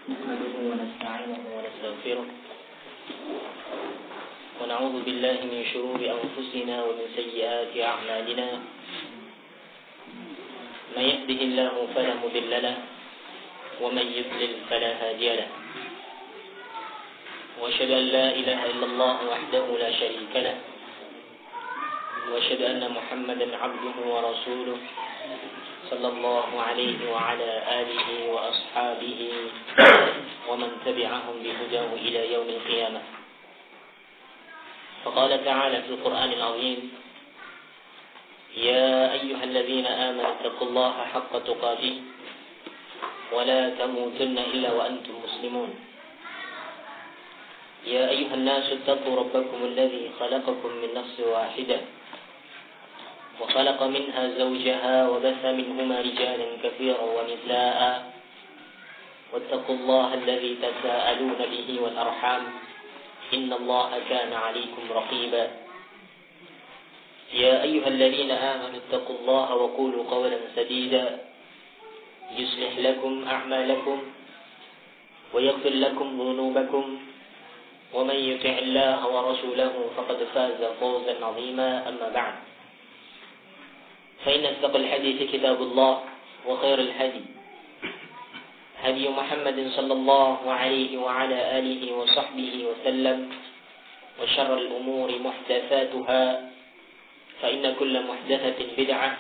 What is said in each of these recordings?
نحمده ونستعينه ونستغفره ونعوذ بالله من شرور أنفسنا ومن سيئات أعمالنا من يهده الله فلا مضل له ومن يضلل فلا هادي له وأشهد أن لا إله إلا الله وحده لا شريك له وأشهد أن محمدا عبده ورسوله صلى الله عليه وعلى آله وأصحابه ومن تبعهم بهداه إلى يوم القيامة. فقال تعالى في القرآن العظيم: يا أيها الذين آمنوا اتقوا الله حق تقاته ولا تموتن إلا وأنتم مسلمون. يا أيها الناس اتقوا ربكم الذي خلقكم من نفس واحدة وخلق منها زوجها وبث منهما رجالا كثيرا ونساء واتقوا الله الذي تساءلون به والأرحام إن الله كان عليكم رقيبا. يا أيها الذين آمنوا اتقوا الله وقولوا قولا سديدا يصلح لكم أعمالكم ويغفر لكم ذنوبكم ومن يطع الله ورسوله فقد فاز فوزا عظيما. أما بعد، فإن أصدق الحديث كتاب الله وخير الهدي هدي محمد صلى الله عليه وعلى آله وصحبه وسلم وشر الأمور محدثاتها فإن كل محدثة بدعة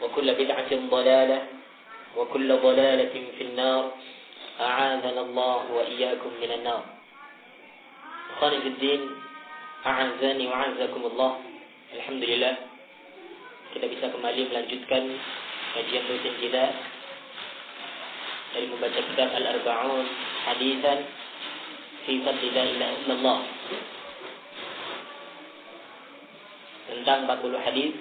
وكل بدعة ضلالة وكل ضلالة في النار أعاذنا الله وإياكم من النار. أخواني في الدين أعزني وأعزكم الله. Alhamdulillah, kita bisa kembali melanjutkan kajian rutin kita dari membaca kitab Al-Arba'un Haditsan fi Fadli La Ilaha Illallah, tentang 40 hadis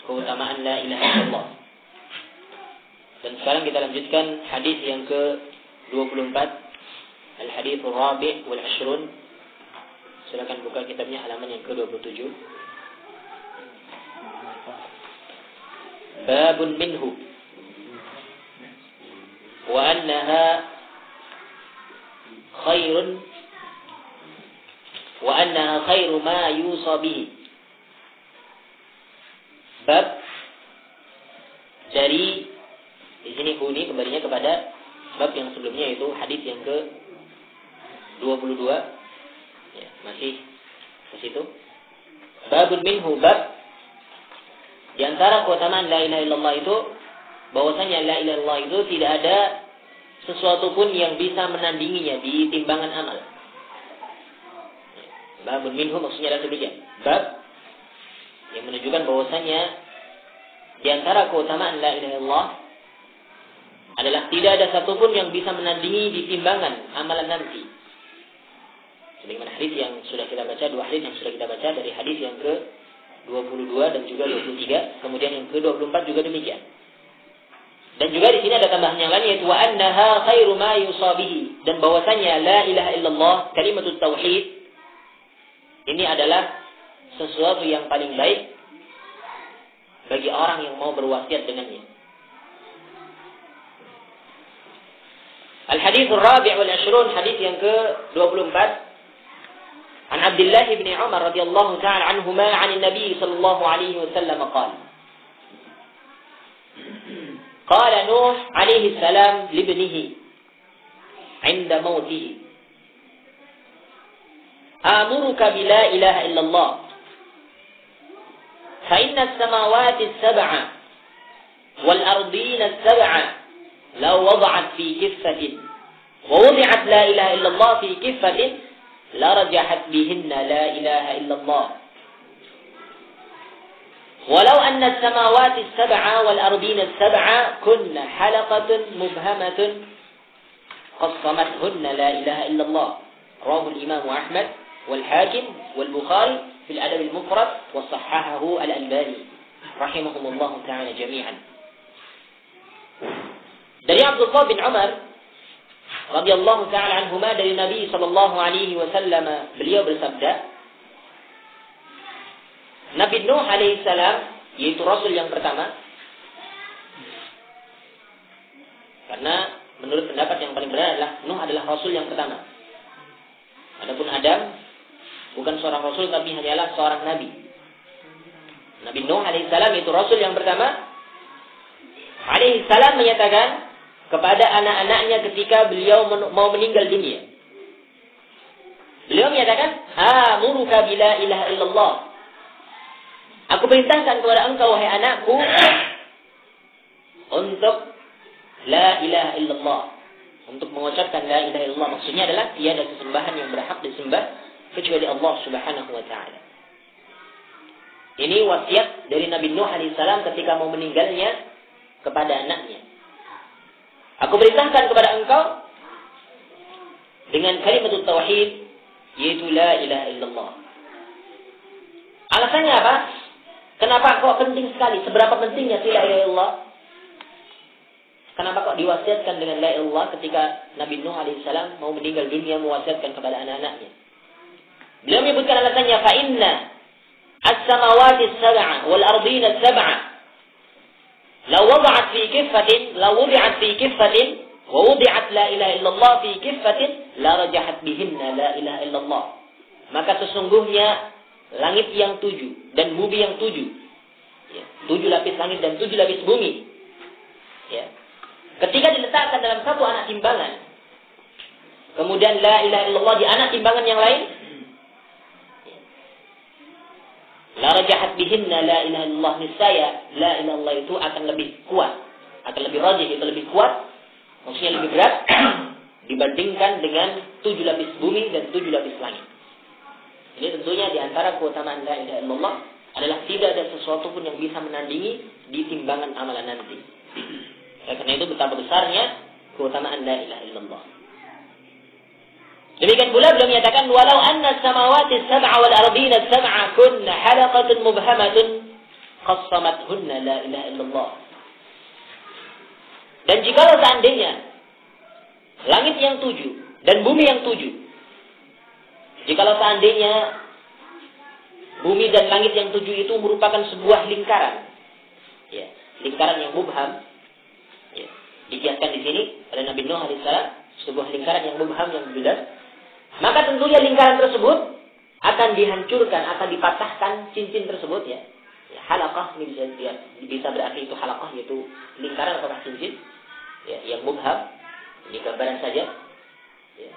keutamaan La Ilaha Illallah. Dan sekarang kita lanjutkan hadis yang ke-24, Al-Hadits Ar-Rabi' wal 20. Silakan buka kitabnya halaman yang ke-27. Babun minhu wa annaha khairu ma yusa bihi. Bab dari di sini huni kembalinya kepada bab yang sebelumnya, yaitu hadis yang ke-22. Ya, masih ke situ. Babun minhu, bab di antara keutamaan la ilaha illallah itu bahwasanya la ilaha illallah itu tidak ada sesuatu pun yang bisa menandinginya di timbangan amal. Babun minhu maksudnya adalah demikian. Bab yang menunjukkan bahwasanya di antara keutamaan la ilaha illallah adalah tidak ada satupun yang bisa menandingi di timbangan amalan nanti. Sebagaimana hadis yang sudah kita baca, dua hadis yang sudah kita baca, dari hadis yang ke-22 dan juga 23, kemudian yang ke-24 juga demikian. Dan juga di sini ada tambahan yang lain, yaitu wa annaha khairu ma yusabihi, dan bahwasanya la ilaha illallah, kalimatut tauhid, ini adalah sesuatu yang paling baik bagi orang yang mau berwasiat dengannya. Al-Hadits Ar-Rabi' wal 20, hadis yang ke-24. عن عبد الله بن عمر رضي الله تعالى عنهما عن النبي صلى الله عليه وسلم قال نوح عليه السلام لابنه عند موته: آمرك بلا إله إلا الله فإن السماوات السبع والأرضين السبع لو وضعت في كفة ووضعت لا إله إلا الله في كفة لرجحت بهن لا إله إلا الله ولو أن السماوات السبع والأرضين السبع كن حلقة مبهمة قصمتهن لا إله إلا الله. رواه الإمام أحمد والحاكم والبخاري في الأدب المفرد وصححه الألباني رحمهم الله تعالى جميعا. Dari Abdullah bin Umar radhiyallahu ta'ala anhuma, dari Nabi sallallahu alaihi wasallam, beliau bersabda, Nabi Nuh alaihi salam, yaitu rasul yang pertama, karena menurut pendapat yang paling benar adalah Nuh adalah rasul yang pertama. Adapun Adam bukan seorang rasul tapi hanyalah seorang nabi. Nabi Nuh alaihissalam itu rasul yang pertama. Alaihissalam menyatakan kepada anak-anaknya ketika beliau mau meninggal dunia. Beliau menyatakan, "Amuruka bila ilaha illallah." Aku perintahkan kepada engkau wahai anakku untuk la ilaha illallah, untuk mengucapkan la ilaha illallah. Maksudnya adalah tiada sesembahan yang berhak disembah kecuali Allah Subhanahu wa taala. Ini wasiat dari Nabi Nuh alaihissalam ketika mau meninggalnya kepada anaknya. Aku perintahkan kepada engkau dengan kalimat tauhid, yaitu la ilaha illallah. Alasannya apa? Kenapa kok penting sekali? Seberapa pentingnya la ilaha illallah? Kenapa kok diwasiatkan dengan la ilaha illallah ketika Nabi Nuh alaihissalam mau meninggal dunia, mewasiatkan kepada anak-anaknya? Beliau menyebutkan alasannya, fa inna as-samawati as-sab'a wal ardina as-sab'a law wada'at fi kiffatin wa wudi'at la ilaha illallah fi kiffatin la rajahat bihinna la ilaha illallah. Maka sesungguhnya langit yang 7 dan bumi yang 7, ya, 7 lapis langit dan 7 lapis bumi, ya, ketika diletakkan dalam satu anak timbangan, kemudian la ilaha illallah di anak timbangan yang lain, la rajahat bihinna la ilaha illallah, niscaya la ilaha illallah itu akan lebih kuat, akan lebih rajih, itu lebih kuat, maksudnya lebih berat dibandingkan dengan 7 lapis bumi dan 7 lapis langit. Ini tentunya di antara keutamaan la ilaha illallah adalah tidak ada sesuatu pun yang bisa menandingi di timbangan amalan nanti. Karena itu betapa besarnya keutamaan la ilaha illallah. Demikian pula beliau menyatakan, walau anna samawati sab'a wal ardina sab'a kunna halaqatun mubhamatun qassamathunna la ilaha illallah. Dan jikalau seandainya langit yang 7 dan bumi yang 7, jikalau seandainya bumi dan langit yang 7 itu merupakan sebuah lingkaran, ya, lingkaran yang mubham, ya, dikiaskan di sini oleh Nabi Nuh alaihissalam, sebuah lingkaran yang mubham, yang jelas, maka tentunya lingkaran tersebut akan dihancurkan, akan dipatahkan cincin tersebut, ya. Halaqah ini bisa berarti itu halaqah, yaitu lingkaran atau cincin, ya, yang mubham. Ini gambaran saja, ya.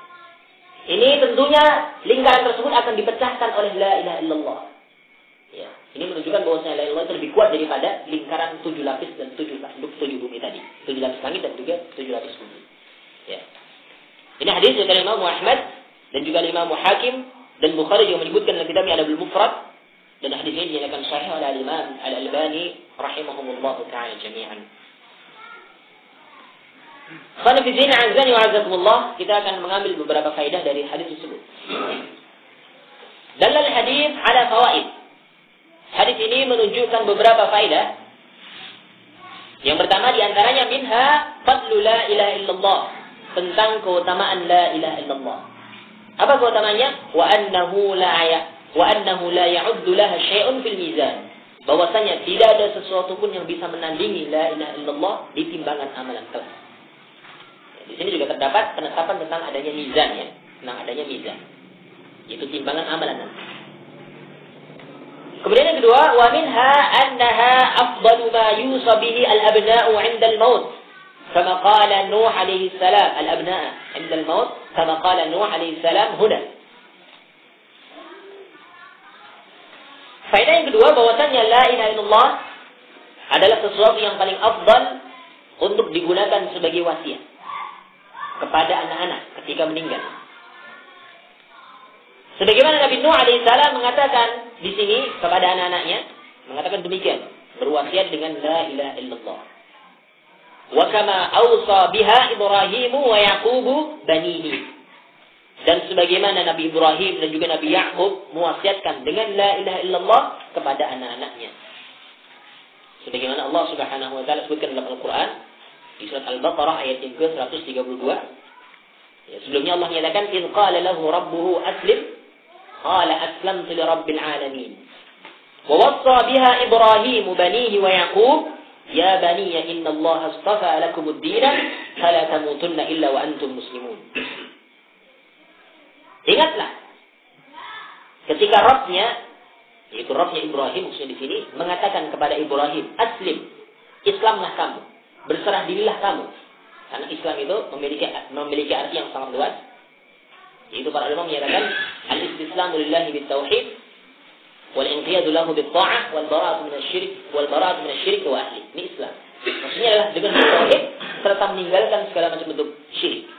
Ini tentunya lingkaran tersebut akan dipecahkan oleh la ilaha illallah. Ya, ini menunjukkan bahwasanya la ilaha illallah itu lebih kuat daripada lingkaran 7 lapis dan 7 bumi tadi. 7 lapis langit dan juga 7 lapis bumi. Ya. Ini hadis dari Imam Ahmad dan juga Imam Hakim dan Bukhari yang menyebutkan dalam kitabnya Adabul Mufrad, dan hadis ini dinyatakan sahih oleh Imam Al-Albani rahimahumullah taala jami'an. Khonafizin azani wa azakumullah, kita akan mengambil beberapa faedah dari hadis tersebut. Dalal hadis ala fawaid. Hadis ini menunjukkan beberapa faedah. Yang pertama di antaranya minha fadlu la ilaha illallah, tentang keutamaan la ilaha illallah. Apa keutamaannya? Wa annahu la ya'uddu laha syai'un fil mizan. Bahwasanya tidak ada sesuatu pun yang bisa menandingi la ilaha illallah di timbangan amalan kelak. Di sini juga terdapat penetapan tentang adanya mizan, ya, tentang adanya mizan, yaitu timbangan amalan. Kemudian yang kedua, wa minha annaha afdalu ma yusa bihi al-abna'u 'inda al-maut, kama qala Nuh alaihi salam, al-abna' 'inda al-maut, kama qala Nuh alaihi salam huna. Faedah yang kedua, bahwasanya la ilaha illallah adalah sesuatu yang paling afdal untuk digunakan sebagai wasiat kepada anak-anak ketika meninggal. Sebagaimana Nabi Nuh alaihissalam mengatakan di sini kepada anak-anaknya, mengatakan demikian, berwasiat dengan la ilaha illallah. Wa kama awsa biha Ibrahim wa Yaqub banihi. Dan sebagaimana Nabi Ibrahim dan juga Nabi Yaqub mewasiatkan dengan la ilaha illallah kepada anak-anaknya. Sebagaimana Allah Subhanahu wa taala sebutkan dalam Al-Qur'an di surat Al-Baqarah ayat yang ke-132. Ya, sebelumnya Allah menyatakan, "In qala lahu rabbuhu aslim, qala aslamtu li rabbil alamin." Wa wassa biha Ibrahim banihi wa Yaqub Ya bani inna Allah astafa lakumud dina fala tamutunna illa wa antum muslimun. Ingatlah ketika Rabbnya, yaitu Rabbnya Ibrahim maksudnya di sini, mengatakan kepada Ibrahim, aslim, Islamlah kamu, berserah dirilah kamu. Karena Islam itu memiliki arti yang sangat luas. Yaitu para ulama menyatakan al-istislamu lillahi bit-tauhid wal inqiyadu lahu bit-tha'ah wal bara'atu min asy-syirk wa ahli. Ini Islam. Maksudnya adalah dengan bertauhid serta meninggalkan segala macam bentuk syirik.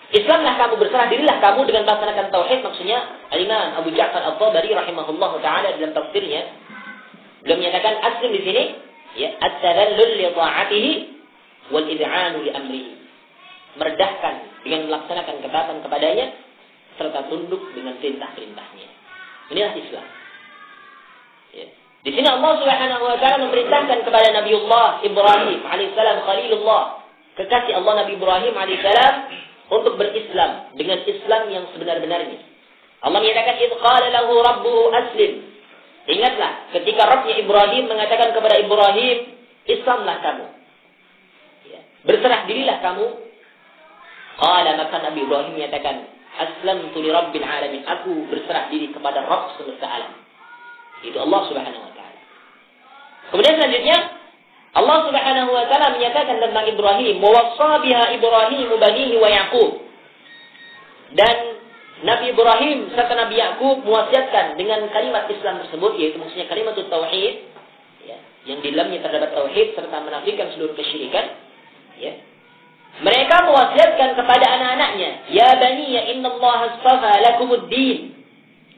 Islamlah kamu, berserah dirilah kamu dengan melaksanakan tauhid. Maksudnya Al-Imam Abu Ja'far At-Tabari rahimahullah taala dalam tafsirnya beliau menyatakan aslim di sini ya at-tadallul li ta'atihi wal id'anu li amrihi. Meredahkan dengan melaksanakan ketaatan kepadanya serta tunduk dengan perintah-perintahnya. Inilah Islam. Ya. Di sini Allah Subhanahu wa taala memerintahkan kepada Nabiullah Ibrahim alaihissalam Khalilullah, kekasih Allah Nabi Ibrahim alaihissalam, untuk berislam dengan Islam yang sebenar-benarnya. Allah menyatakan idz qala lahu rabbuhu aslim. Ingatlah ketika Rabbnya Ibrahim mengatakan kepada Ibrahim, Islamlah kamu. Ya. Berserah dirilah kamu. Qala, maka Nabi Ibrahim menyatakan, aslamtu li rabbil alamin. Aku berserah diri kepada Rabb semesta alam. Itu Allah Subhanahu wa taala. Kemudian selanjutnya Allah Subhanahu wa taala menyatakan tentang Ibrahim, wa wassa biha Ibrahim banihi wa Yaqub. Dan Nabi Ibrahim serta Nabi Yaqub mewasiatkan dengan kalimat Islam tersebut, yaitu maksudnya kalimat tauhid, ya, yang di dalamnya terdapat tauhid serta menafikan seluruh kesyirikan, ya. Mereka mewasiatkan kepada anak-anaknya, ya bani innallaha astafa lakumud din.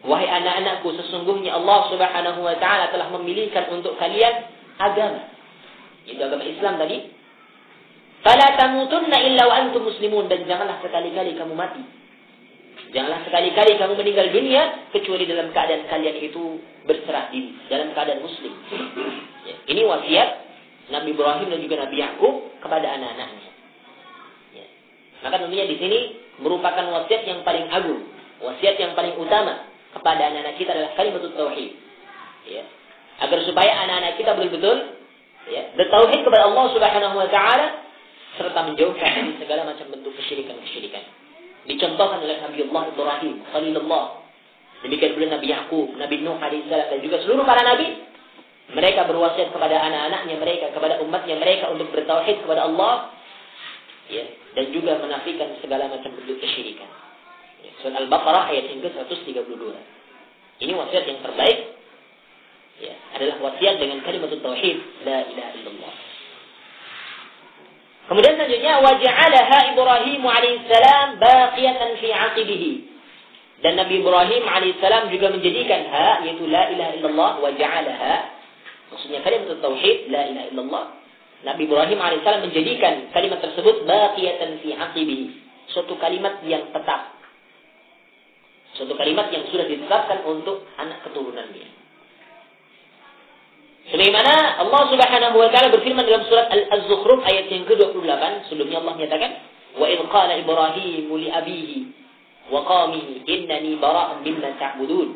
Wahai anak-anakku, sesungguhnya Allah Subhanahu wa taala telah memilihkan untuk kalian agama. Itu agama Islam tadi. Fala tamutunna illa wa antum muslimun, dan janganlah sekali-kali kamu mati. Janganlah sekali-kali kamu meninggal dunia kecuali dalam keadaan kalian itu berserah diri, dalam keadaan muslim. Ya, ini wasiat Nabi Ibrahim dan juga Nabi Yaqub kepada anak-anaknya. Ya. Maka tentunya di sini merupakan wasiat yang paling agung, wasiat yang paling utama kepada anak-anak kita adalah kalimat tauhid. Ya. Agar supaya anak-anak kita betul-betul ya, bertauhid kepada Allah Subhanahu wa taala serta menjauhkan dari segala macam bentuk kesyirikan-kesyirikan. Dicontohkan oleh Nabiullah Ibrahim Khalilullah. Demikian pula Nabi Yaqub, Nabi Nuh alaihissalam dan juga seluruh para nabi. Mereka berwasiat kepada anak-anaknya mereka, kepada umatnya mereka untuk bertauhid kepada Allah, ya, dan juga menafikan segala macam bentuk kesyirikan. Ya, Surah Al-Baqarah ayat yang ke-132. Ini wasiat yang terbaik. Ya, adalah wasiat dengan kalimat tauhid la ilaha illallah. Kemudian selanjutnya waja'alaha Ibrahim alaihissalam baqiyatan fi 'aqibihi. Dan Nabi Ibrahim alaihissalam juga menjadikan ha, yaitu la ilaha illallah, waja'alaha, maksudnya kalimat tauhid la ilaha illallah. Nabi Ibrahim alaihissalam menjadikan kalimat tersebut baqiyatan fi 'aqibihi, suatu kalimat yang tetap. Suatu kalimat yang sudah ditetapkan untuk anak keturunannya. Sebagaimana Allah Subhanahu wa taala berfirman dalam surat Az-Zukhruf ayat yang ke-28, sebelumnya Allah menyatakan, "Wa idz qala Ibrahim li abihi wa qaumihi innani bara'un mimma ta'budun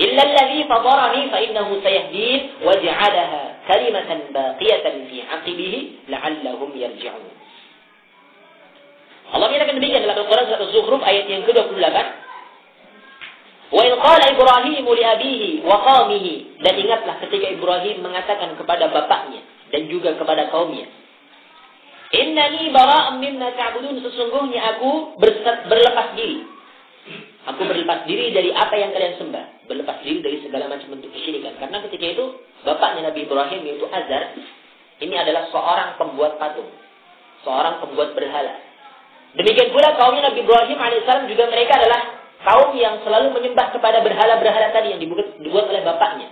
illa alladhi fatarani fa innahu sayahdin wa ja'alaha kalimatan baqiyatan fi 'aqibihi la'allahum yarji'un." Allah menyatakan demikian dalam Al-Qur'an surat Az-Zukhruf ayat yang ke-28. Wa in qala Ibrahim li abihi wa qaumihi, dan ingatlah ketika Ibrahim mengatakan kepada bapaknya dan juga kepada kaumnya, innani bara'un mimma ta'budun, sesungguhnya aku berlepas diri. Aku berlepas diri dari apa yang kalian sembah, berlepas diri dari segala macam bentuk kesyirikan. Karena ketika itu bapaknya Nabi Ibrahim yaitu Azar, ini adalah seorang pembuat patung, seorang pembuat berhala. Demikian pula kaumnya Nabi Ibrahim alaihissalam juga mereka adalah kaum yang selalu menyembah kepada berhala-berhala tadi yang dibuat oleh bapaknya.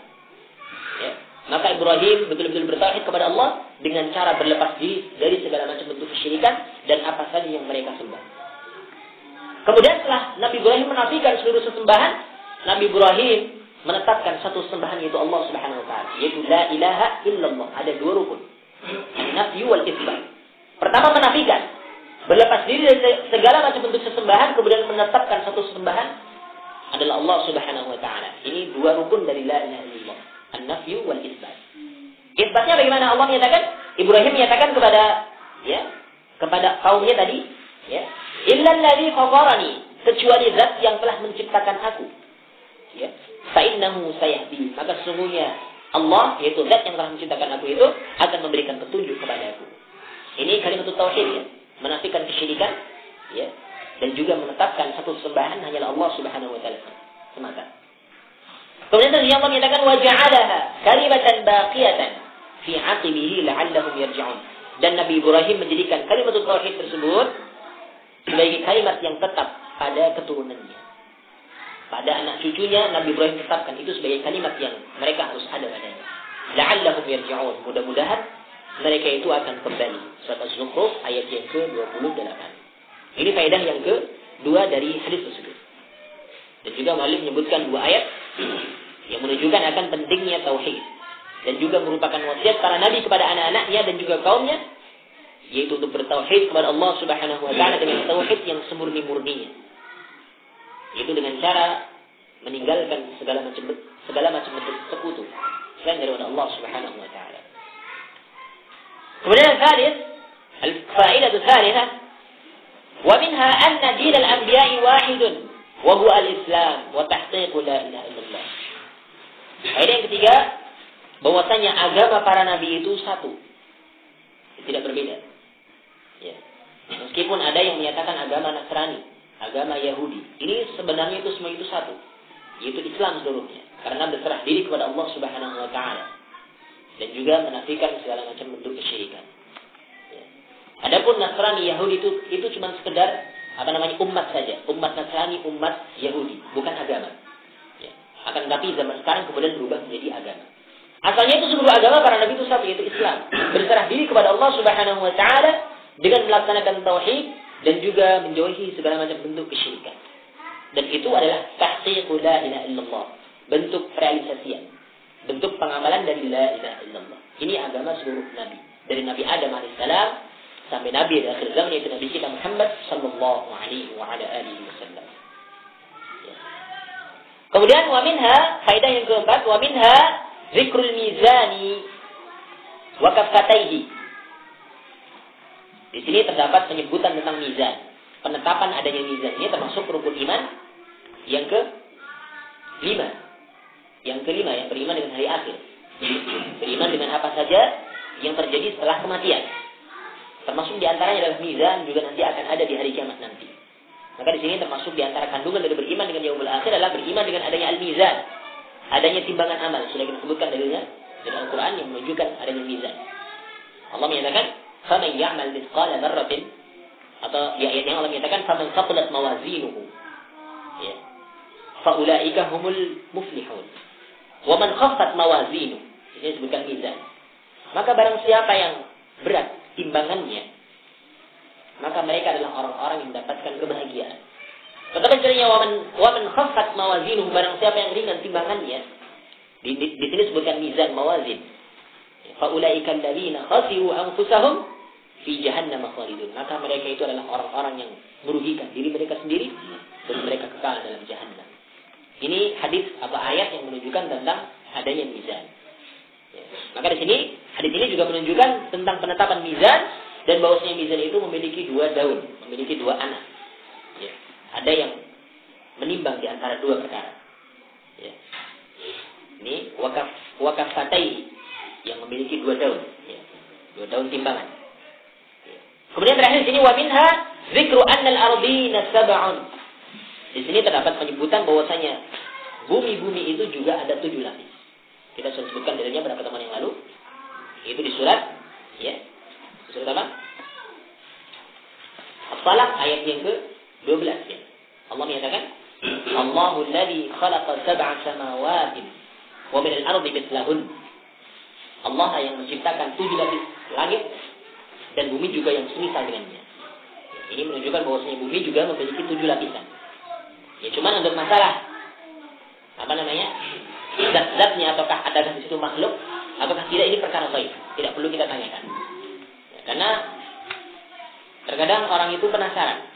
Ya. Maka Ibrahim betul-betul bertauhid kepada Allah dengan cara berlepas diri dari segala macam bentuk kesyirikan dan apa saja yang mereka sembah. Kemudian setelah Nabi Ibrahim menafikan seluruh sesembahan, Nabi Ibrahim menetapkan satu sembahan, yaitu Allah Subhanahu wa taala, yaitu la ilaha illallah. Ada dua rukun, nafyu wal itsbat. Pertama menafikan, berlepas diri dari segala macam bentuk sesembahan, kemudian menetapkan satu sesembahan adalah Allah Subhanahu wa taala. Ini dua rukun dari la ilaha illallah, an-nafyu wal itsbat. Isbatnya bagaimana? Allah menyatakan, Ibrahim menyatakan kepada kaumnya tadi, ya, illal ladzi khatarani, kecuali zat yang telah menciptakan aku. Ya. Fa innahu sayahdi, maka sesungguhnya Allah, yaitu zat yang telah menciptakan aku itu, akan memberikan petunjuk kepada aku. Ini kalimat tauhid, ya, menafikan kesyirikan, ya, dan juga menetapkan satu sembahan hanyalah Allah Subhanahu wa taala semata. Kemudian Allah menyatakan wa ja'alaha kalimatan baqiyatan fi 'aqibihi la'allahum yarji'un. Dan Nabi Ibrahim menjadikan kalimat tauhid tersebut sebagai kalimat yang tetap pada keturunannya. Pada anak cucunya Nabi Ibrahim tetapkan itu sebagai kalimat yang mereka harus ada padanya. La'allahum yarji'un. Mudah-mudahan mereka itu akan kembali. Surat Az-Zukhruf ayat yang ke-28. Ini faedah yang kedua dari hadis tersebut. Dan juga Malik menyebutkan dua ayat yang menunjukkan akan pentingnya tauhid dan juga merupakan wasiat para nabi kepada anak-anaknya dan juga kaumnya, yaitu untuk bertauhid kepada Allah Subhanahu wa taala dengan tauhid yang semurni-murninya. Itu dengan cara meninggalkan segala macam bentuk sekutu selain daripada Allah Subhanahu wa taala. Kemudian al-faedah tsalitsah, wa minha anna din al-anbiya'i wahidun wa huwa al-islam wa tahqiq la ilaha illallah. Faedah yang ketiga, bahwasanya agama para nabi itu satu, tidak berbeda. Ya. Meskipun ada yang menyatakan agama Nasrani, agama Yahudi, ini sebenarnya itu semua itu satu, yaitu Islam seluruhnya, karena berserah diri kepada Allah Subhanahu wa taala dan juga menafikan segala macam bentuk kesyirikan. Ya. Adapun Nasrani Yahudi itu cuma sekedar umat saja, umat Nasrani, umat Yahudi, bukan agama. Ya. Akan tetapi zaman sekarang kemudian berubah menjadi agama. Asalnya itu seluruh agama para nabi itu satu, yaitu Islam, berserah diri kepada Allah Subhanahu wa taala dengan melaksanakan tauhid dan juga menjauhi segala macam bentuk kesyirikan. Dan itu adalah tahqiq la ilaha illallah, bentuk realisasian, bentuk pengamalan dari la ilaha illallah. Ini agama seluruh nabi, dari Nabi Adam alaihissalam sampai nabi di akhir zaman, yaitu Nabi kita Muhammad sallallahu alaihi wa ala alihi wasallam. Ya. Kemudian wa minha, faedah yang keempat, wa minha zikrul mizani wa kaffataihi. Di sini terdapat penyebutan tentang mizan, penetapan adanya mizan. Ini termasuk rukun iman yang kelima. Yang kelima, yang beriman dengan hari akhir. Beriman dengan apa saja yang terjadi setelah kematian. Termasuk diantaranya adalah mizan, juga nanti akan ada di hari kiamat nanti. Maka di sini termasuk diantara kandungan dari beriman dengan yaumul akhir adalah beriman dengan adanya al-mizan, adanya timbangan amal. Sudah kita sebutkan dalilnya dari Al-Quran yang menunjukkan adanya mizan. Allah menyatakan, فَمَنْ يَعْمَلْ مِثْقَالَ ذَرَّةٍ, atau di ayat yang Allah menyatakan, فَمَنْ ثَقُلَتْ مَوَازِينُهُ فَأُولَٰئِكَ هُمُ الْمُفْلِحُونَ وَمَنْ خَفَّتْ مَوَازِينُهُ. Ini disebutkan mizan. Maka barang siapa yang berat timbangannya, maka mereka adalah orang-orang yang mendapatkan kebahagiaan. Tetapi sebenarnya waman khaffat mawazinuhu, barang siapa yang ringan timbangannya, di sini disebutkan mizan mawazin. Faulaika alladziina khasiru anfusahum fi jahannam khalidun. Maka mereka itu adalah orang-orang yang merugikan diri mereka sendiri dan mereka kekal dalam jahannam. Ini hadis atau ayat yang menunjukkan tentang adanya mizan. Ya. Maka di sini hadis ini juga menunjukkan tentang penetapan mizan dan bahwasanya mizan itu memiliki dua daun, memiliki dua anak. Ya. Ada yang menimbang di antara dua perkara. Ya. Ini wakafatai yang memiliki dua daun, ya. Dua daun timbangan. Ya. Kemudian terakhir di sini wa minha zikru annal ardina sab'un. Di sini terdapat penyebutan bahwasanya bumi-bumi itu juga ada 7 lapis. Kita sudah sebutkan dalilnya beberapa teman yang lalu. Itu di surat, ya. Surat apa? As-Salah ayat yang ke-12, ya. Allah menyatakan, Allahu alladhi khalaqa sab'a samawati wa min al-ardi mithlahun. Allah yang menciptakan 7 lapis langit dan bumi juga yang semisal dengannya. Ini menunjukkan bahwasanya bumi juga memiliki 7 lapisan. Ya cuman untuk masalah zat-zatnya, ataukah adakah di situ makhluk ataukah tidak, ini perkara gaib, tidak perlu kita tanyakan. Ya, karena terkadang orang itu penasaran.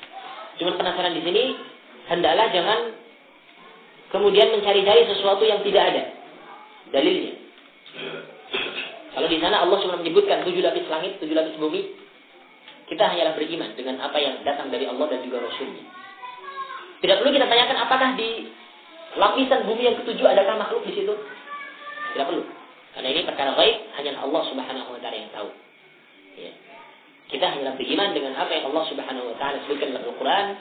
Cuman penasaran di sini hendaklah jangan kemudian mencari-cari sesuatu yang tidak ada dalilnya. Kalau di sana Allah cuma menyebutkan 7 lapis langit, 7 lapis bumi, kita hanyalah beriman dengan apa yang datang dari Allah dan juga Rasulnya. Tidak perlu kita tanyakan apakah di lapisan bumi yang ke-7 adakah makhluk di situ. Tidak perlu. Karena ini perkara gaib, hanya Allah Subhanahu wa taala yang tahu. Ya. Kita hanyalah beriman dengan apa yang Allah Subhanahu wa taala sebutkan dalam Al-Qur'an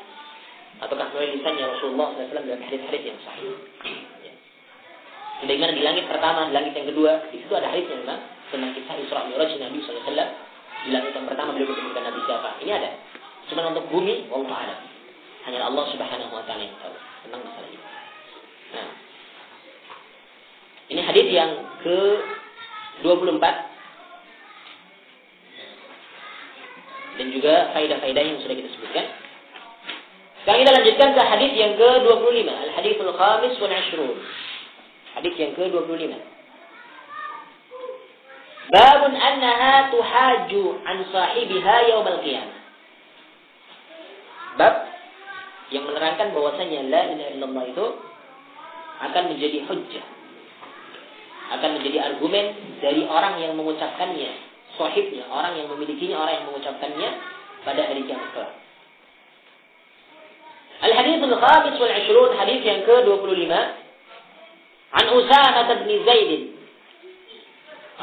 ataukah melalui lisannya Rasulullah SAW dalam hadis-hadis yang sahih. Ya. Sebagaimana di langit pertama, di langit yang kedua, di situ ada hadis yang memang tentang kisah Isra Mi'raj Nabi SAW. Di langit yang pertama beliau menyebutkan Nabi siapa. Ini ada. Cuma untuk bumi, wallahu a'lam. Hanya Allah Subhanahu wa taala yang tahu tentang masalah ini. Nah, ini hadis yang ke-24 dan juga faedah-faedah yang sudah kita sebutkan. Sekarang kita lanjutkan ke hadis yang ke-25, al-haditsul khamis wal 'ashrun. Hadis yang ke-25. Babun annaha tuhaju an sahibiha yaumil qiyamah. Bab yang menerangkan bahwasanya la ilaha illallah itu akan menjadi hujjah, akan menjadi argumen dari orang yang mengucapkannya, sahibnya, orang yang memilikinya, orang yang mengucapkannya pada hari kiamat kelak. Al-haditsul khamis wal 'ashrun, hadis yang ke-25. An Usamah bin Zaid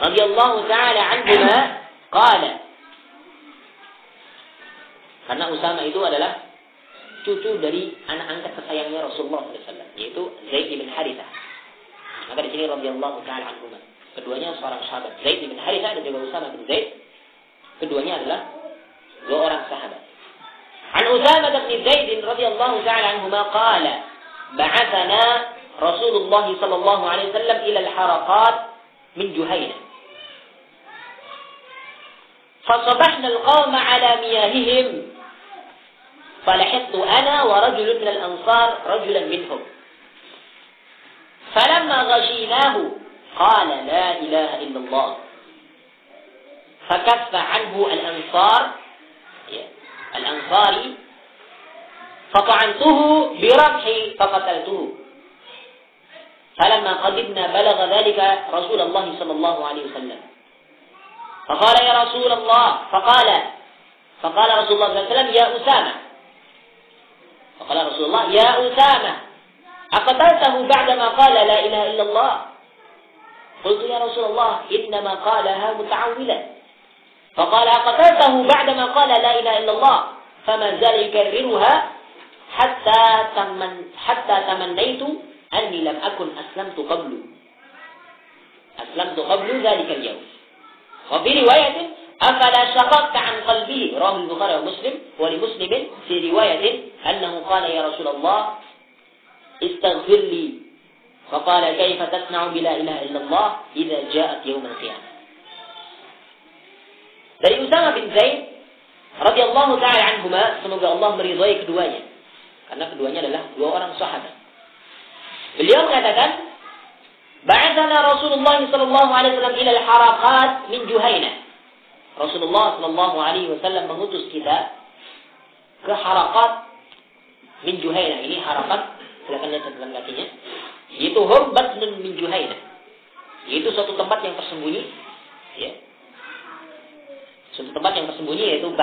radhiyallahu ta'ala anhuma qala. Karena Usamah itu adalah cucu dari anak angkat kesayangnya Rasulullah SAW, yaitu Zaid bin Harithah. Maka di sini radhiyallahu ta'ala anhuma. Keduanya seorang sahabat, Zaid bin Harithah dan juga Usamah bin Zaid. Keduanya adalah dua orang sahabat. An Usamah bin Zaid radhiyallahu ta'ala anhuma qala, ba'athana Rasulullah sallallahu alaihi wasallam ila al-haraqat min Juhaynah. Fasabahna al-qawma ala miyahihim. فلحقت أنا ورجل من الأنصار رجلا منهم فلما غشيناه قال لا إله إلا الله فكف عنه الأنصاري فطعنته برمحي فقتلته فلما قدمنا بلغ ذلك رسول الله صلى الله عليه وسلم فقال يا رسول الله فقال رسول الله صلى الله عليه وسلم يا أسامة فقال رسول الله يا أسامة أقتلته بعدما قال لا إله إلا الله قلت يا رسول الله إنما قالها متعولا فقال أقتلته بعدما قال لا إله إلا الله فما زال يكررها حتى تمنيت أني لم أكن أسلمت قبل ذلك اليوم وفي رواية أفلا شققت عن قلبه رواه البخاري ومسلم ولمسلم في رواية أنه قال يا رسول الله استغفر لي فقال كيف تصنع بلا إله إلا الله إذا جاءت يوم القيامة. Dari Usamah bin Zaid radhiyallahu ta'ala anhuma, semoga Allah meridhai keduanya karena keduanya adalah dua orang sahabat. Beliau mengatakan ba'athana Rasulullah sallallahu alaihi wasallam ila al-haraqat min Juhaynah. Rasulullah sallallahu alaihi wasallam mengutus kita ke Haraqat min Juhaynah. Ini Haraqat, silakan lihat catatan kakinya. Yaitu hurbatun min Juhaynah. Yaitu suatu tempat yang tersembunyi, ya. Suatu tempat yang tersembunyi yaitu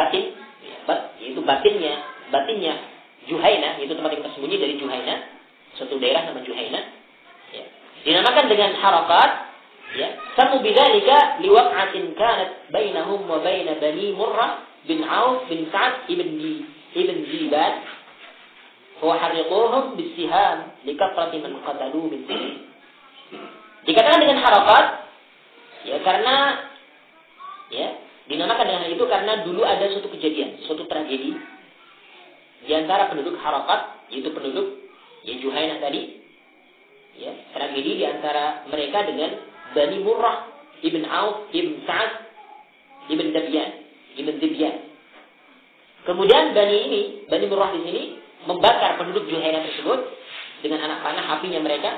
batinnya Juhaynah, yaitu tempat yang tersembunyi dari Juhaynah, suatu daerah nama Juhaynah. Ya. Dinamakan dengan Haraqat. Ya, samu bidzalika liwaq'atin kanat bainahum wa bain Bani Murrah bin Auf bin Sa'd ibn Ziban wa hariquhum bisiham likathrati man qatalu min sinin. Dikatakan dengan Haraqat ya karena ya dinamakan dengan itu karena dulu ada suatu kejadian, suatu tragedi di antara penduduk Haraqat, yaitu penduduk Juhaynah tadi. Ya, tragedi di antara mereka dengan Bani Murrah ibn Auf ibn Sa'd ibn Dibyan. Kemudian Bani Murrah di sini membakar penduduk Juhaynah tersebut dengan anak panah apinya mereka.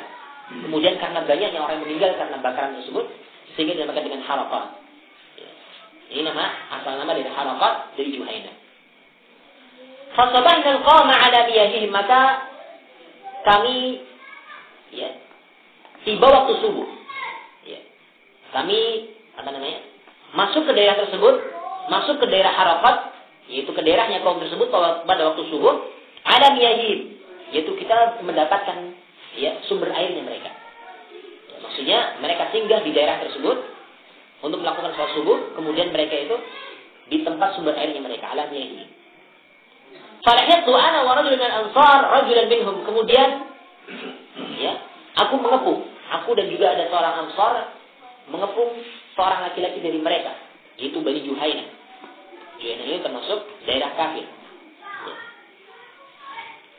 Kemudian karena banyaknya orang yang meninggal karena bakaran tersebut, sehingga dinamakan dengan Haraqat. Ini asal nama dari Haraqat dari Juhaynah. Fasabahna al-qawma ala miyahihim, maka kami tiba waktu subuh. Kami masuk ke daerah tersebut, masuk ke daerah Arafat, yaitu ke daerahnya kaum tersebut pada waktu subuh, ada miyahim, yaitu kita mendapatkan sumber airnya mereka. Maksudnya mereka singgah di daerah tersebut untuk melakukan sholat subuh, kemudian mereka itu di tempat sumber airnya mereka, ala miyahim. Falahiyatu ana wa rajulun min ansar, rajulan minhum. Kemudian aku mengepung, aku dan juga ada seorang ansar mengepung seorang laki-laki dari mereka, yaitu Bani Juhainah. Juhainah ini termasuk daerah kafir.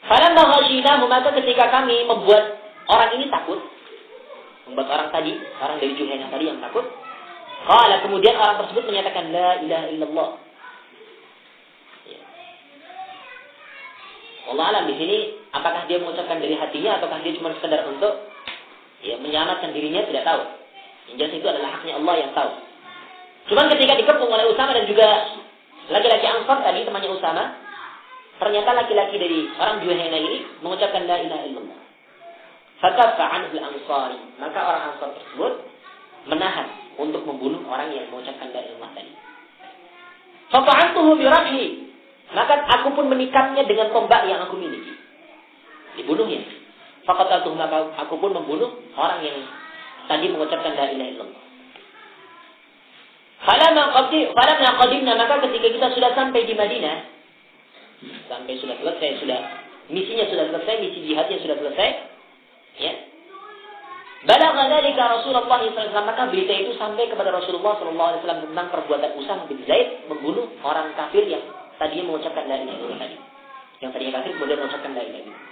Falamma ghashinahu, maka ketika kami membuat orang ini takut, membuat orang dari Juhainah tadi yang takut, qala, kemudian orang tersebut menyatakan la ilaha illallah. Allah alam di sini, apakah dia mengucapkan dari hatinya ataukah dia cuma sekedar untuk menyelamatkan dirinya, tidak tahu. Yang jelas itu adalah haknya Allah yang tahu. Cuman ketika dikepung oleh Usama dan juga laki-laki Ansar tadi, temannya Usama, ternyata laki-laki dari orang Juhainah ini mengucapkan la ilaha illallah. Fakaffa anhu al-ansari, maka orang Ansar tersebut menahan untuk membunuh orang yang mengucapkan la ilaha illallah tadi. Fata'antuhu birabhi, maka aku pun menikamnya dengan tombak yang aku miliki. Dibunuhnya. Faqataltuhu, maka aku pun membunuh orang yang tadi mengucapkan la ilaha illallah. Falamma qadimna, maka ketika kita sudah sampai di Madinah, sampai sudah selesai, misinya sudah selesai, misi jihadnya sudah selesai, balagha dzalika Rasulullah sallallahu alaihi wasallam, maka berita itu sampai kepada Rasulullah sallallahu alaihi wasallam tentang perbuatan Usamah bin Zaid membunuh orang kafir yang tadinya mengucapkan la ilaha illallah tadi. Yang tadinya kafir kemudian mengucapkan la ilaha illallah.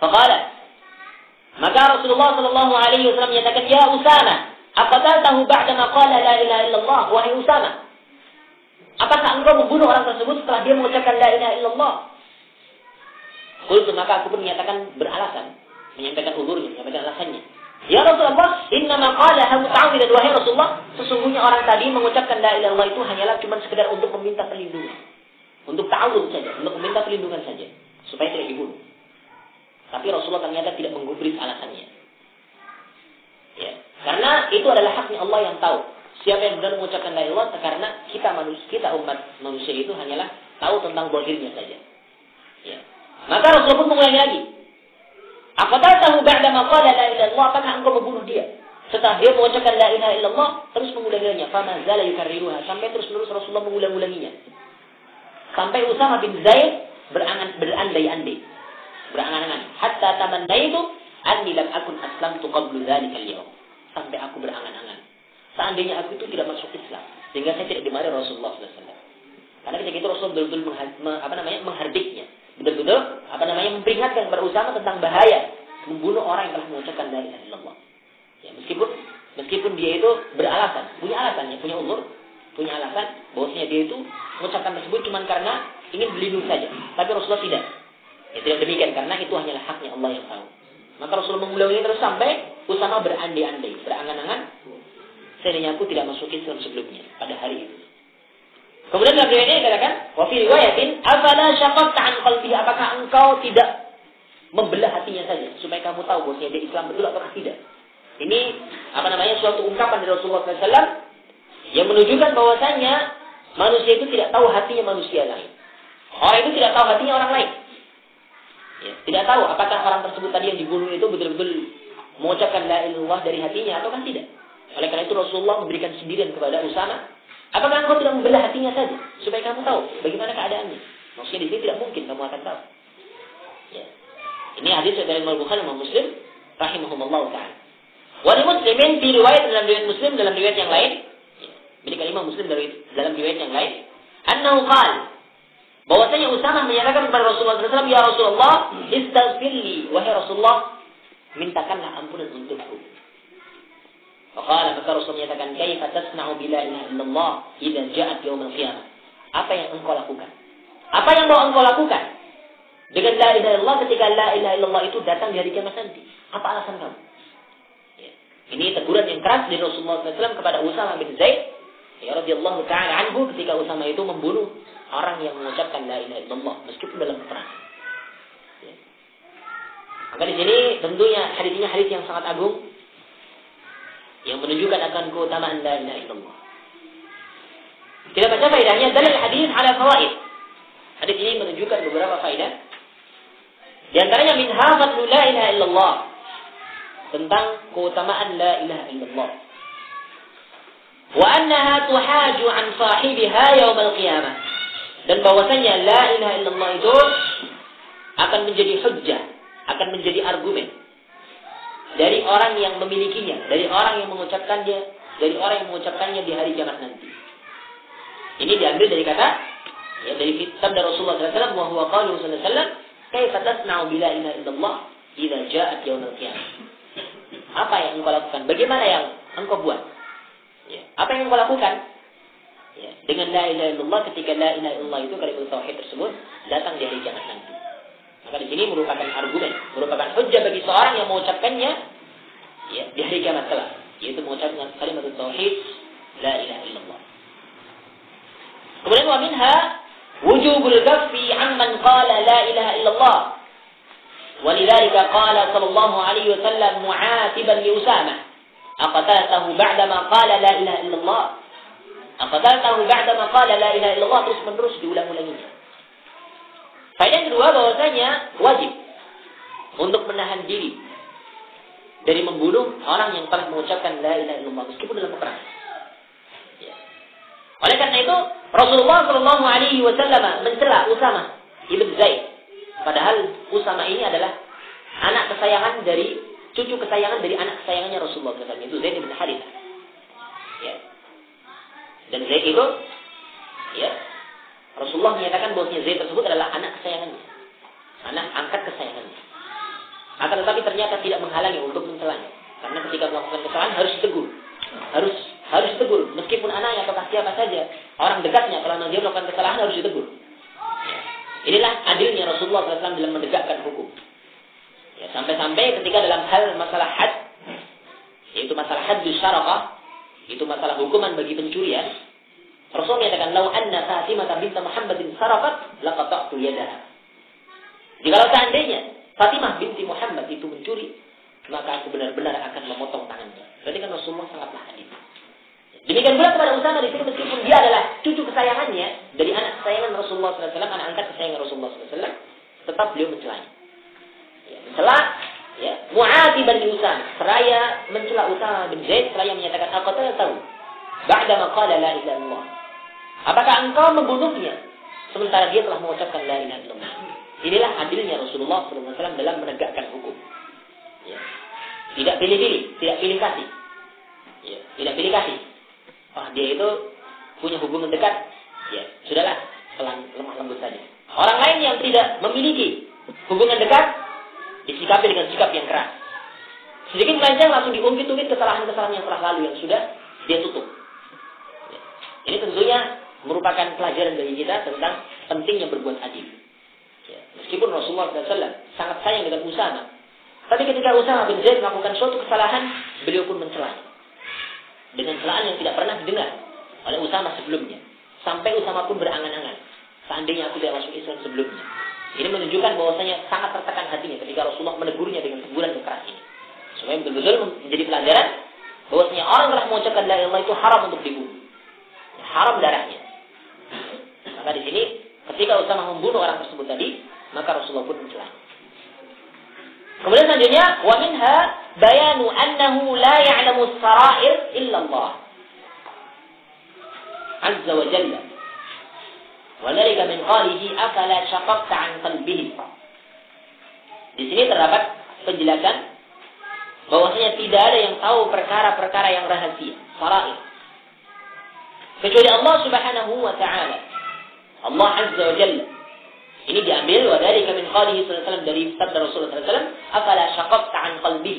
Faqala, maka Rasulullah sallallahu alaihi wasallam menyatakan, ya Usama, aqataltahu ba'da ma qala la ilaha illallah, wahai Usama, apakah engkau membunuh orang tersebut setelah dia mengucapkan la ilaha illallah? Qultu, maka aku pun menyatakan beralasan, menyampaikan uzurnya, menyampaikan alasannya. Ya Rasulullah, innama qalaha muta'awwidan, wahai Rasulullah, sesungguhnya orang tadi mengucapkan la ilaha illallah itu hanyalah cuma sekedar untuk meminta perlindungan, untuk ta'awud saja, untuk meminta perlindungan saja, supaya tidak dibunuh. Tapi Rasulullah ternyata tidak menggubris alasannya. Karena itu adalah haknya Allah yang tahu siapa yang benar mengucapkan la ilaha illallah, karena kita umat manusia itu hanyalah tahu tentang zahirnya saja. Maka Rasulullah pun mengulangi lagi. Aqataltahu ba'da ma qala la ilaha illallah, apakah engkau membunuh dia setelah dia mengucapkan la ilaha illallah? Terus mengulanginya, fama zala yukarriruha, sampai terus-menerus Rasulullah mengulang-ulanginya. Sampai Usamah bin Zaid berandai-andai, berangan-angan, hatta tamannaitu anni lam akun aslamtu qablu dzalika al-yawm, sampai aku berangan-angan seandainya aku itu tidak masuk Islam, sehingga saya tidak dimarahi Rasulullah sallallahu alaihi wasallam. Karena ketika itu Rasulullah betul-betul menghardiknya, betul-betul memperingatkan kepada Usama tentang bahaya membunuh orang yang telah mengucapkan la ilaha illallah. Meskipun dia itu beralasan, punya alasan bahwasanya dia itu mengucapkan tersebut cuma karena ingin berlindung saja. Tapi Rasulullah tidak. Tidak demikian, karena itu hanyalah haknya Allah yang tahu. Maka Rasulullah mengulangi terus sampai Usama berandai-andai, berangan-angan, seandainya aku tidak masuk Islam sebelumnya pada hari itu. Kemudian dalam riwayat ini dikatakan, wa fi riwayatin, afala syaqaqta an qalbihi, apakah engkau tidak membelah hatinya saja supaya kamu tahu bahwasanya dia Islam betul atau tidak. Ini suatu ungkapan dari Rasulullah SAW yang menunjukkan bahwasanya manusia itu tidak tahu hatinya manusia lain. Orang itu tidak tahu hatinya orang lain. Tidak tahu apakah orang tersebut tadi yang dibunuh itu betul-betul mengucapkan la ilaha illallah dari hatinya atau kan tidak. Oleh karena itu Rasulullah memberikan sindiran kepada Usama, apakah engkau tidak membelah hatinya saja supaya kamu tahu bagaimana keadaannya? Maksudnya di sini tidak mungkin kamu akan tahu. Ini hadis dari Imam Bukhari dan Muslim rahimahumullah taala. Wa li Muslimin di riwayat dalam riwayat Muslim, dalam riwayat yang lain, milik Imam Muslim dalam riwayat yang lain, annahu qala, bahwasanya Usamah menyatakan kepada Rasulullah SAW, ya Rasulullah, istaghfirli, wahai Rasulullah, mintakanlah ampunan untukku. Faqala, maka Rasulullah menyatakan, kaifa tasna'u bila ilaha illallah idza ja'at yaumil qiyamah. Apa yang engkau lakukan? Apa yang mau engkau lakukan dengan la ilaha illallah ketika la ilaha illallah itu datang di hari kiamat nanti? Apa alasan kamu? Ini teguran yang keras dari Rasulullah SAW kepada Usamah bin Zaid, ya radhiyallahu ta'ala anhu, ketika Usamah itu membunuh orang yang mengucapkan la ilaha illallah meskipun dalam perang. Maka di sini tentunya hadis ini hadis yang sangat agung. yang menunjukkan akan keutamaan la ilaha illallah. Kita baca faedahnya. Dalil hadis ala fawaid. Hadis ini menunjukkan beberapa faedah. Di antaranya min hafadlu la ilaha illallah, tentang keutamaan la ilaha illallah. Wa annaha tuhaju an sahibiha yaumil qiyamah. Dan bahwasanya la ilaha illallah itu akan menjadi hujjah, akan menjadi argumen dari orang yang memilikinya, dari orang yang mengucapkannya, dari orang yang mengucapkannya di hari kiamat nanti. Ini diambil dari kata, ya, dari sabda Rasulullah SAW, wa huwa qalu sallallahu alaihi wasallam, kaifa tasna'u bila ilaha illallah idza ja'at yaumil qiyamah. Apa yang engkau lakukan? Bagaimana yang engkau buat? Ya. Apa yang engkau lakukan? Ya. Dengan la ilaha illallah ketika la ilaha illallah itu kalimat tauhid tersebut datang di hari kiamat nanti. Maka di sini merupakan argumen, merupakan hujjah bagi seorang yang mengucapkannya, ya, di hari kiamat kelak, yaitu mengucapkan kalimat tauhid la ilaha illallah. Kemudian wa minha wujubul ghaffi amman qala la ilaha illallah. ولذلك قال صلى الله عليه وسلم معاتبا لأسامة أقتلته بعدما قال لا إله إلا الله أقتلته بعدما قال لا إله إلا الله, terus menerus diulang-ulanginya. Faedah kedua bahwasanya wajib untuk menahan diri dari membunuh orang yang telah mengucapkan la ilaha illallah meskipun dalam peperangan. Ya. Oleh karena itu Rasulullah Shallallahu Alaihi Wasallam mencela Usama ibn Zaid. Padahal Usama ini adalah anak kesayangan dari, cucu kesayangan dari anak kesayangannya Rasulullah SAW, itu Zaid bin Harithah. Ya. Dan Zaid itu, ya, Rasulullah menyatakan bahwasanya Zaid tersebut adalah anak kesayangannya, anak angkat kesayangannya. Akan tetapi ternyata tidak menghalangi untuk mencelanya, karena ketika melakukan kesalahan harus ditegur, harus ditegur, meskipun anaknya atau siapa saja orang dekatnya, kalau dia melakukan kesalahan harus ditegur. Inilah adilnya Rasulullah SAW dalam menegakkan hukum. Ya, sampai-sampai ketika dalam hal masalah had, yaitu masalah haddus syaraqah, itu masalah hukuman bagi pencurian, Rasul menyatakan, "Lau anna Fatimah bint Muhammadin saraqat, laqata'tu yadaha." Jikalau seandainya Fatimah binti Muhammad itu mencuri, maka aku benar-benar akan memotong tangannya. Berarti kan Rasulullah sangatlah adil. Demikian pula kepada Usama di sini, meskipun dia adalah cucu kesayangannya dari anak kesayangan Rasulullah SAW, anak angkat kesayangan Rasulullah SAW, tetap beliau mencelanya. Ya, mencela, ya, mu'atiban li Usama, seraya mencela Usama bin Zaid, seraya menyatakan, "Aku tahu, ba'da ma qala la ilaha illallah." Apakah engkau membunuhnya sementara dia telah mengucapkan la ilaha illallah? Inilah adilnya Rasulullah SAW dalam menegakkan hukum. Ya. Tidak pilih-pilih, tidak pilih kasih. Ya, tidak pilih kasih. Oh, dia itu punya hubungan dekat, ya sudahlah, lemah lembut saja. Orang lain yang tidak memiliki hubungan dekat disikapi dengan sikap yang keras. Sedikit melenceng langsung diungkit-ungkit kesalahan-kesalahan yang telah lalu yang sudah dia tutup. Ya. Ini tentunya merupakan pelajaran bagi kita tentang pentingnya berbuat adil. Ya. Meskipun Rasulullah SAW sangat sayang dengan Usama, tapi ketika Usama bin Zaid melakukan suatu kesalahan, beliau pun mencelanya dengan celaan yang tidak pernah didengar oleh Usama sebelumnya. Sampai Usama pun berangan-angan, seandainya aku tidak masuk Islam sebelumnya. Ini menunjukkan bahwasanya sangat tertekan hatinya ketika Rasulullah menegurnya dengan teguran yang keras ini. Supaya betul-betul menjadi pelajaran bahwasanya orang yang telah mengucapkan la ilaha illallah itu haram untuk dibunuh. Haram darahnya. Maka di sini ketika Usama membunuh orang tersebut tadi, maka Rasulullah pun mencelanya. Kemudian selanjutnya, wa minha bayanu annahu la ya'lamu as-sara'ir illa Allah azza wa jalla. Wa dhalika min qalihi afala shaqaqta 'an qalbihi. Di sini terdapat penjelasan bahwasanya tidak ada yang tahu perkara-perkara yang rahasia, sara'ir, kecuali Allah Subhanahu wa ta'ala. Allah azza wa jalla. Ini diambil wa dzalika min qalihi sallallahu alaihi wasallam, dari sabda Rasulullah sallallahu alaihi wasallam, afala syaqaqta an qalbi.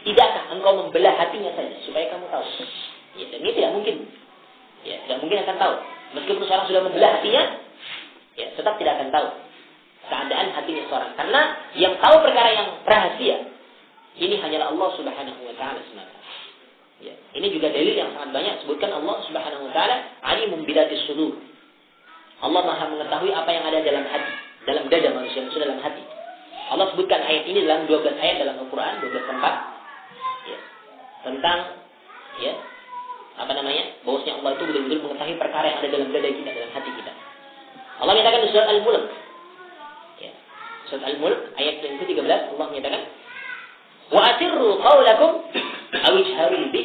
Tidakkah engkau membelah hatinya saja supaya kamu tahu? Ya, dan ini tidak mungkin. Ya, tidak mungkin akan tahu. Meskipun seorang sudah membelah hatinya, ya, tetap tidak akan tahu keadaan hatinya seorang. Karena yang tahu perkara yang rahasia ini hanyalah Allah Subhanahu wa taala semata. Ya, ini juga dalil yang sangat banyak sebutkan Allah Subhanahu wa taala alimun bidatis sudur. Allah Maha mengetahui apa yang ada dalam hati, dalam dada manusia yang sudah dalam hati. Allah sebutkan ayat ini dalam 12 ayat dalam Al-Quran, 12 tempat, ya, tentang ya, bahwasanya Allah itu betul-betul mengetahui perkara yang ada dalam dada kita, dalam hati kita. Allah menyatakan di surat Al-Mulk, ya, surat Al-Mulk ayat yang ke-13, Allah menyatakan, wa asirru qawlakum aw ijharu bi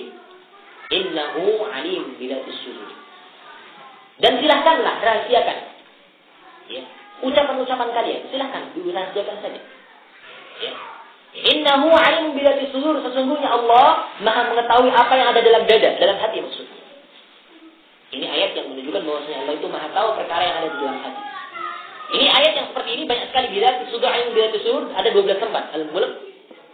innahu alim bilatis sudur. Dan silahkanlah rahasiakan, ya, ucapan-ucapan kalian, silahkan dirahasiakan saja, ya. Innahu alim bilatis sudur, sesungguhnya Allah Maha mengetahui apa yang ada dalam dada, dalam hati maksudnya. Ini ayat yang menunjukkan bahwasanya Allah itu Maha tahu perkara yang ada di dalam hati. Ini ayat yang seperti ini banyak sekali bilatis sudur, alim bilatis sudur, ada 12 tempat. Al-Mulk.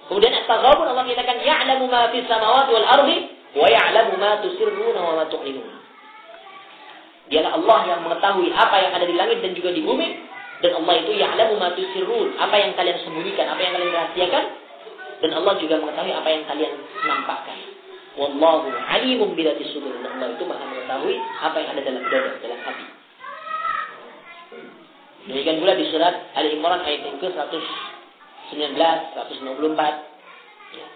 Kemudian At-Taghabun Allah menyatakan ya'lamu ma fis samawati wal ardi wa ya'lamu ma tusirruna wa ma tu'linun. Dialah Allah yang mengetahui apa yang ada di langit dan juga di bumi, dan Allah itu ya'lamu ma tusirrun, apa yang kalian sembunyikan, apa yang kalian rahasiakan, dan Allah juga mengetahui apa yang kalian nampakkan. Wallahu alimun bilatis sudur, dan Allah itu Maha mengetahui apa yang ada dalam dada, dalam hati. Demikian pula di surat Ali Imran ayat yang ke-119, 194. Ya.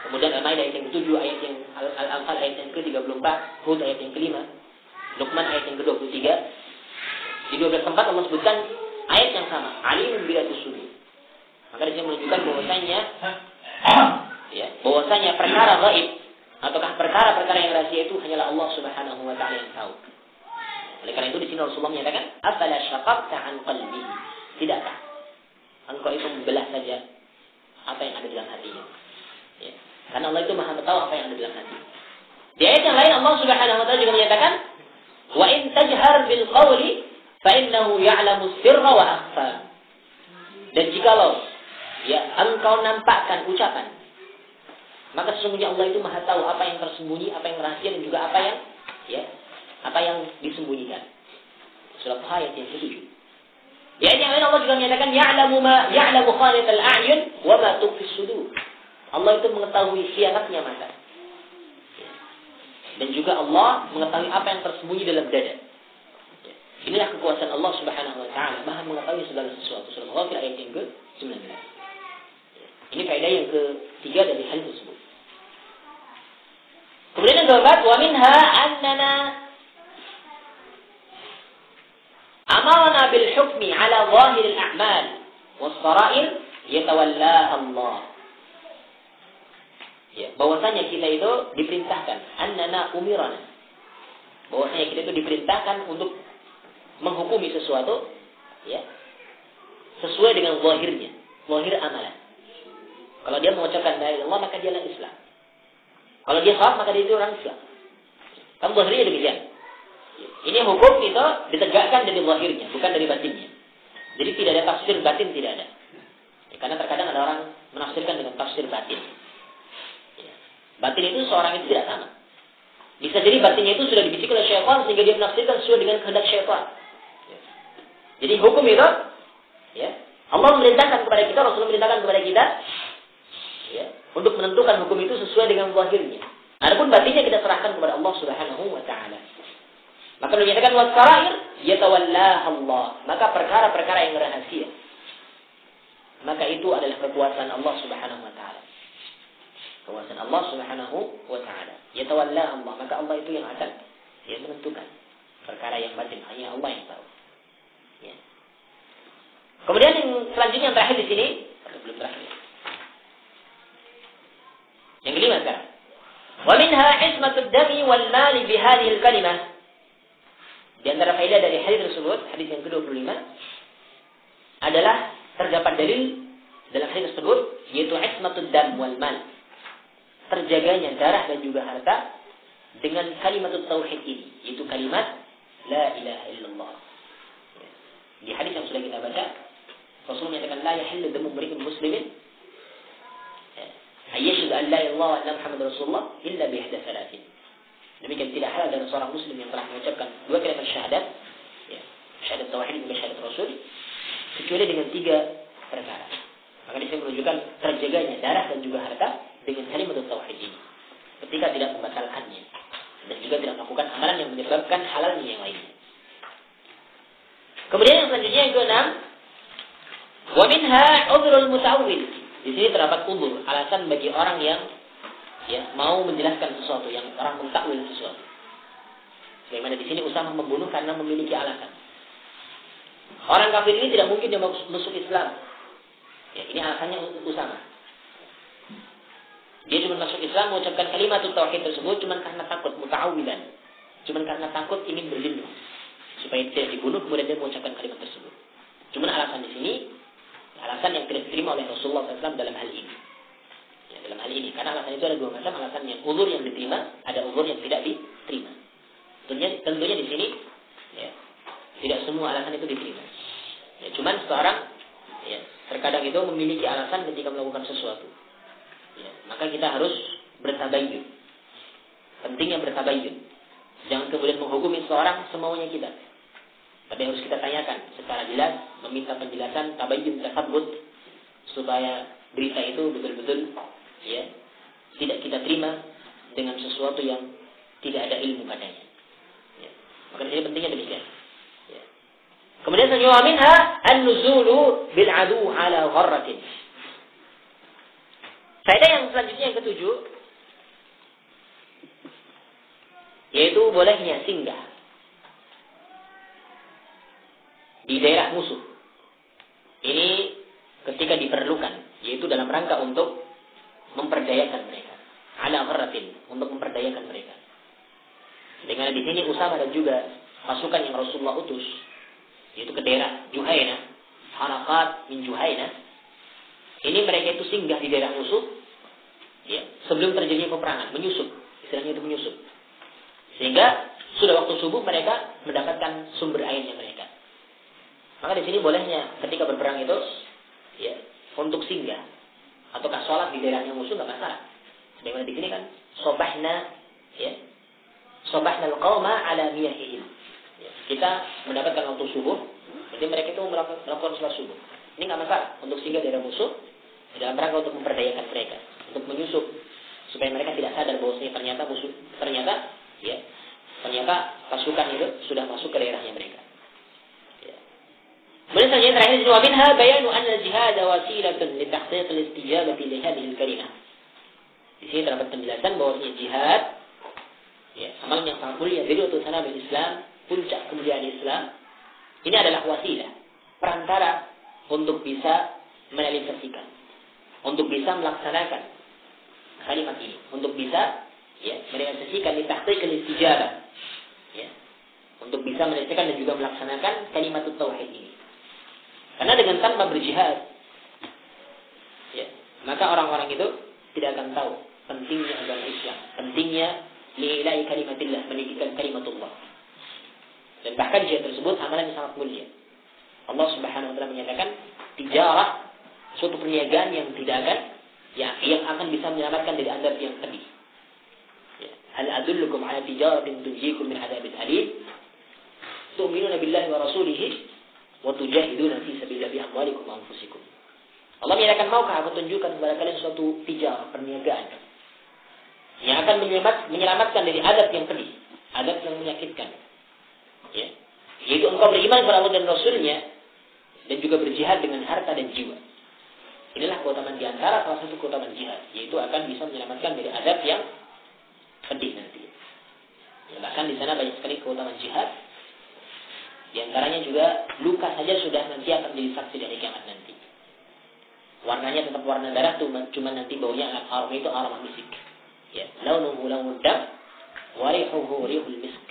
Kemudian Al-Maidah ayat yang ke-7, ayat yang Al-Anfal ayat yang ke-34, Hud ayat yang ke-5, Luqman ayat yang ke-23. Di 12 tempat Allah sebutkan ayat yang sama, alimun bilatis sudur. Maka di sini menunjukkan bahwasanya perkara gaib ataukah perkara-perkara yang rahasia itu hanyalah Allah Subhanahu wa taala yang tahu. Oleh karena itu di sini Rasulullah menyatakan, "Afala syaqaqta an qalbi?" Tidakkah engkau itu membelah saja apa yang ada dalam hatinya? Ya. Karena Allah itu Maha tahu apa yang ada dalam hati. Di ayat yang lain Allah Subhanahu wa taala juga menyatakan, "Wa in tajhar bil qawli fa innahu ya'lamu sirra wa akhfa." Dan jikalau engkau nampakkan ucapan, maka sesungguhnya Allah itu Maha tahu apa yang tersembunyi, apa yang rahasia, dan juga apa yang disembunyikan. Surah ayat yang ke-7. Di ayat yang lain Allah juga menyatakan ya'lamu khanatal a'yun wa ma tukhfis sudur. Allah itu mengetahui khianatnya mata. Dan juga Allah mengetahui apa yang tersembunyi dalam dada. Inilah kekuasaan Allah Subhanahu wa taala, Maha mengetahui segala sesuatu. Surah Ghafir ayat yang ke-19. Ini faedah yang ketiga dari hal tersebut. Kemudian yang keempat, wa minha annana amarna bil hukmi ala zahir al a'mal was sarair yatawallaha Allah. Ya, bahwasanya kita itu diperintahkan, annana umirana. Bahwasanya kita itu diperintahkan untuk menghukumi sesuatu, ya, sesuai dengan zahirnya, zahir amalan. Kalau dia mengucapkan la ilaha illallah, maka dia adalah Islam. Kalau dia salat, maka dia itu orang Islam. Kan zahirnya demikian. Ini hukum itu ditegakkan dari zahirnya, bukan dari batinnya. Jadi tidak ada tafsir batin, tidak ada. Ya, karena terkadang ada orang menafsirkan dengan tafsir batin. Ya. Batin itu seorang itu tidak sama. Bisa jadi batinnya itu sudah dibisik oleh syaitan sehingga dia menafsirkan sesuai dengan kehendak syaitan. Ya. Jadi hukum itu, ya, Allah memerintahkan kepada kita, Rasulullah memerintahkan kepada kita, ya, untuk menentukan hukum itu sesuai dengan zahirnya. Adapun batinnya kita serahkan kepada Allah Subhanahu wa taala. Maka menyatakan wasarair yatawallaha Allah. Maka perkara-perkara yang rahasia, maka itu adalah kekuasaan Allah Subhanahu wa taala. Kekuasaan Allah Subhanahu wa taala. Yatawallaha Allah. Maka Allah itu yang akan menentukan perkara yang batin, hanya Allah yang tahu. Ya. Kemudian yang selanjutnya yang terakhir di sini, belum terakhir. Yang kelima sekarang. Wa minha ismatud dami wal mali bi hadhihi al-kalimah. Di antara faedah dari hadis tersebut, hadis yang ke-25 adalah terdapat dalil dalam hadis tersebut, yaitu ismatud dam wal mal. Terjaganya darah dan juga harta dengan kalimat tauhid ini, yaitu kalimat la ilaha illallah. Di hadis yang sudah kita baca, Rasul menyatakan la yahillu damu imri'in muslimin ayyashhadu an la ilaha illallah wa anna Muhammadar Rasulullah illa bi ihda thalathin. Demikian tidak halal dari seorang muslim yang telah mengucapkan dua kalimat syahadat, ya, syahadat tauhid dan syahadat rasul, kecuali dengan 3 perkara. Maka di sini menunjukkan terjaganya darah dan juga harta dengan kalimat tauhid ini, ketika tidak membatalkannya dan juga tidak melakukan amalan yang menyebabkan halalnya yang lainnya. Kemudian yang selanjutnya yang ke-6, wa minha udhrul muta'awwil. Di sini terdapat uzur, alasan bagi orang yang mau menjelaskan sesuatu, yang orang mentakwil sesuatu. Bagaimana di sini Usamah membunuh karena memiliki alasan. Orang kafir ini tidak mungkin dia masuk Islam. Ini alasannya Usamah. Dia cuma masuk Islam mengucapkan kalimat tauhid tersebut cuma karena takut, muta'awilan. Cuma karena takut ingin berlindung supaya tidak dibunuh, kemudian dia mengucapkan kalimat tersebut. Cuma alasan di sini alasan yang tidak diterima oleh Rasulullah SAW dalam hal ini. Dalam hal ini, karena alasan itu ada dua macam, alasan yang uzur yang diterima, ada uzur yang tidak diterima. Tentunya di sini tidak semua alasan itu diterima. Cuman seorang terkadang itu memiliki alasan ketika melakukan sesuatu. Maka kita harus bertabayyun. Pentingnya bertabayyun. Jangan kemudian menghukumi seorang semaunya kita. Tapi harus kita tanyakan secara jelas, meminta penjelasan, tabayyun, tasabbut, supaya berita itu betul-betul tidak kita terima dengan sesuatu yang tidak ada ilmu padanya. Maka ini pentingnya demikian. Kemudian selanjutnya minha an-nuzulu bil adu ala gharratin. Faedah yang selanjutnya yang ketujuh, yaitu bolehnya singgah di daerah musuh. Ini ketika diperlukan, yaitu dalam rangka untuk memperdayakan mereka. Ala gharratin, untuk memperdayakan mereka. Dengan di sini Usamah dan juga pasukan yang Rasulullah utus, yaitu ke daerah Juhaina, Harakat min Juhaina. Ini mereka itu singgah di daerah musuh, sebelum terjadinya peperangan, menyusup, istilahnya itu menyusup. Sehingga sudah waktu subuh mereka mendapatkan sumber airnya mereka. Maka di sini bolehnya ketika berperang itu, untuk singgah ataukah sholat di daerahnya musuh nggak masalah. Sebagaimana di sini kan, sobahna al-qawma ala miyahihim. Kita mendapatkan waktu subuh, jadi mereka itu melakukan sholat subuh. Ini nggak masalah untuk singgah di daerah musuh dalam rangka untuk memperdayakan mereka, untuk menyusup supaya mereka tidak sadar bahwasanya ternyata pasukan itu sudah masuk ke daerahnya mereka. Kemudian selanjutnya terakhir wa minha bayanu anna al-jihad wasilatun li tahqiq al-istijabah li hadhihi al-kalimah. Di sini terdapat penjelasan bahwasanya jihad amal yang sangat mulia dari untuk sana Islam, puncak kemuliaan Islam. Ini adalah wasilah, perantara untuk bisa merealisasikan, untuk bisa melaksanakan kalimat ini, untuk bisa merealisasikan li tahqiq al-istijabah, untuk bisa merealisasikan dan juga melaksanakan kalimat tauhid ini. Karena dengan tanpa berjihad, maka orang-orang itu tidak akan tahu pentingnya agama Islam, pentingnya lillahi kalimatillah, meninggikan kalimatullah. Dan bahkan jihad tersebut amalan yang sangat mulia. Allah Subhanahu wa taala menyatakan tijarah, suatu perniagaan yang tidak akan yang akan bisa menyelamatkan dari azab yang pedih. Hal adullukum ala tijaratin tunjikum min adzabin alim tu'minuna billahi wa rasulihi wa tujahiduna fi sabilillah bi amwalikum wa anfusikum. Allah menyatakan, maukah aku tunjukkan kepada kalian suatu tijarah, perniagaan yang akan menyelamatkan dari azab yang pedih, azab yang menyakitkan. Yaitu engkau beriman kepada Allah dan Rasulnya dan juga berjihad dengan harta dan jiwa. Inilah keutamaan di antara salah satu keutamaan jihad, yaitu akan bisa menyelamatkan dari azab yang pedih nanti. Bahkan di sana banyak sekali keutamaan jihad. Di antaranya juga luka saja sudah nanti akan jadi saksi dari kiamat nanti. Warnanya tetap warna darah, cuma nanti baunya aroma itu aroma misik. Launuhu launud dam, wa rihuhu rihul misk.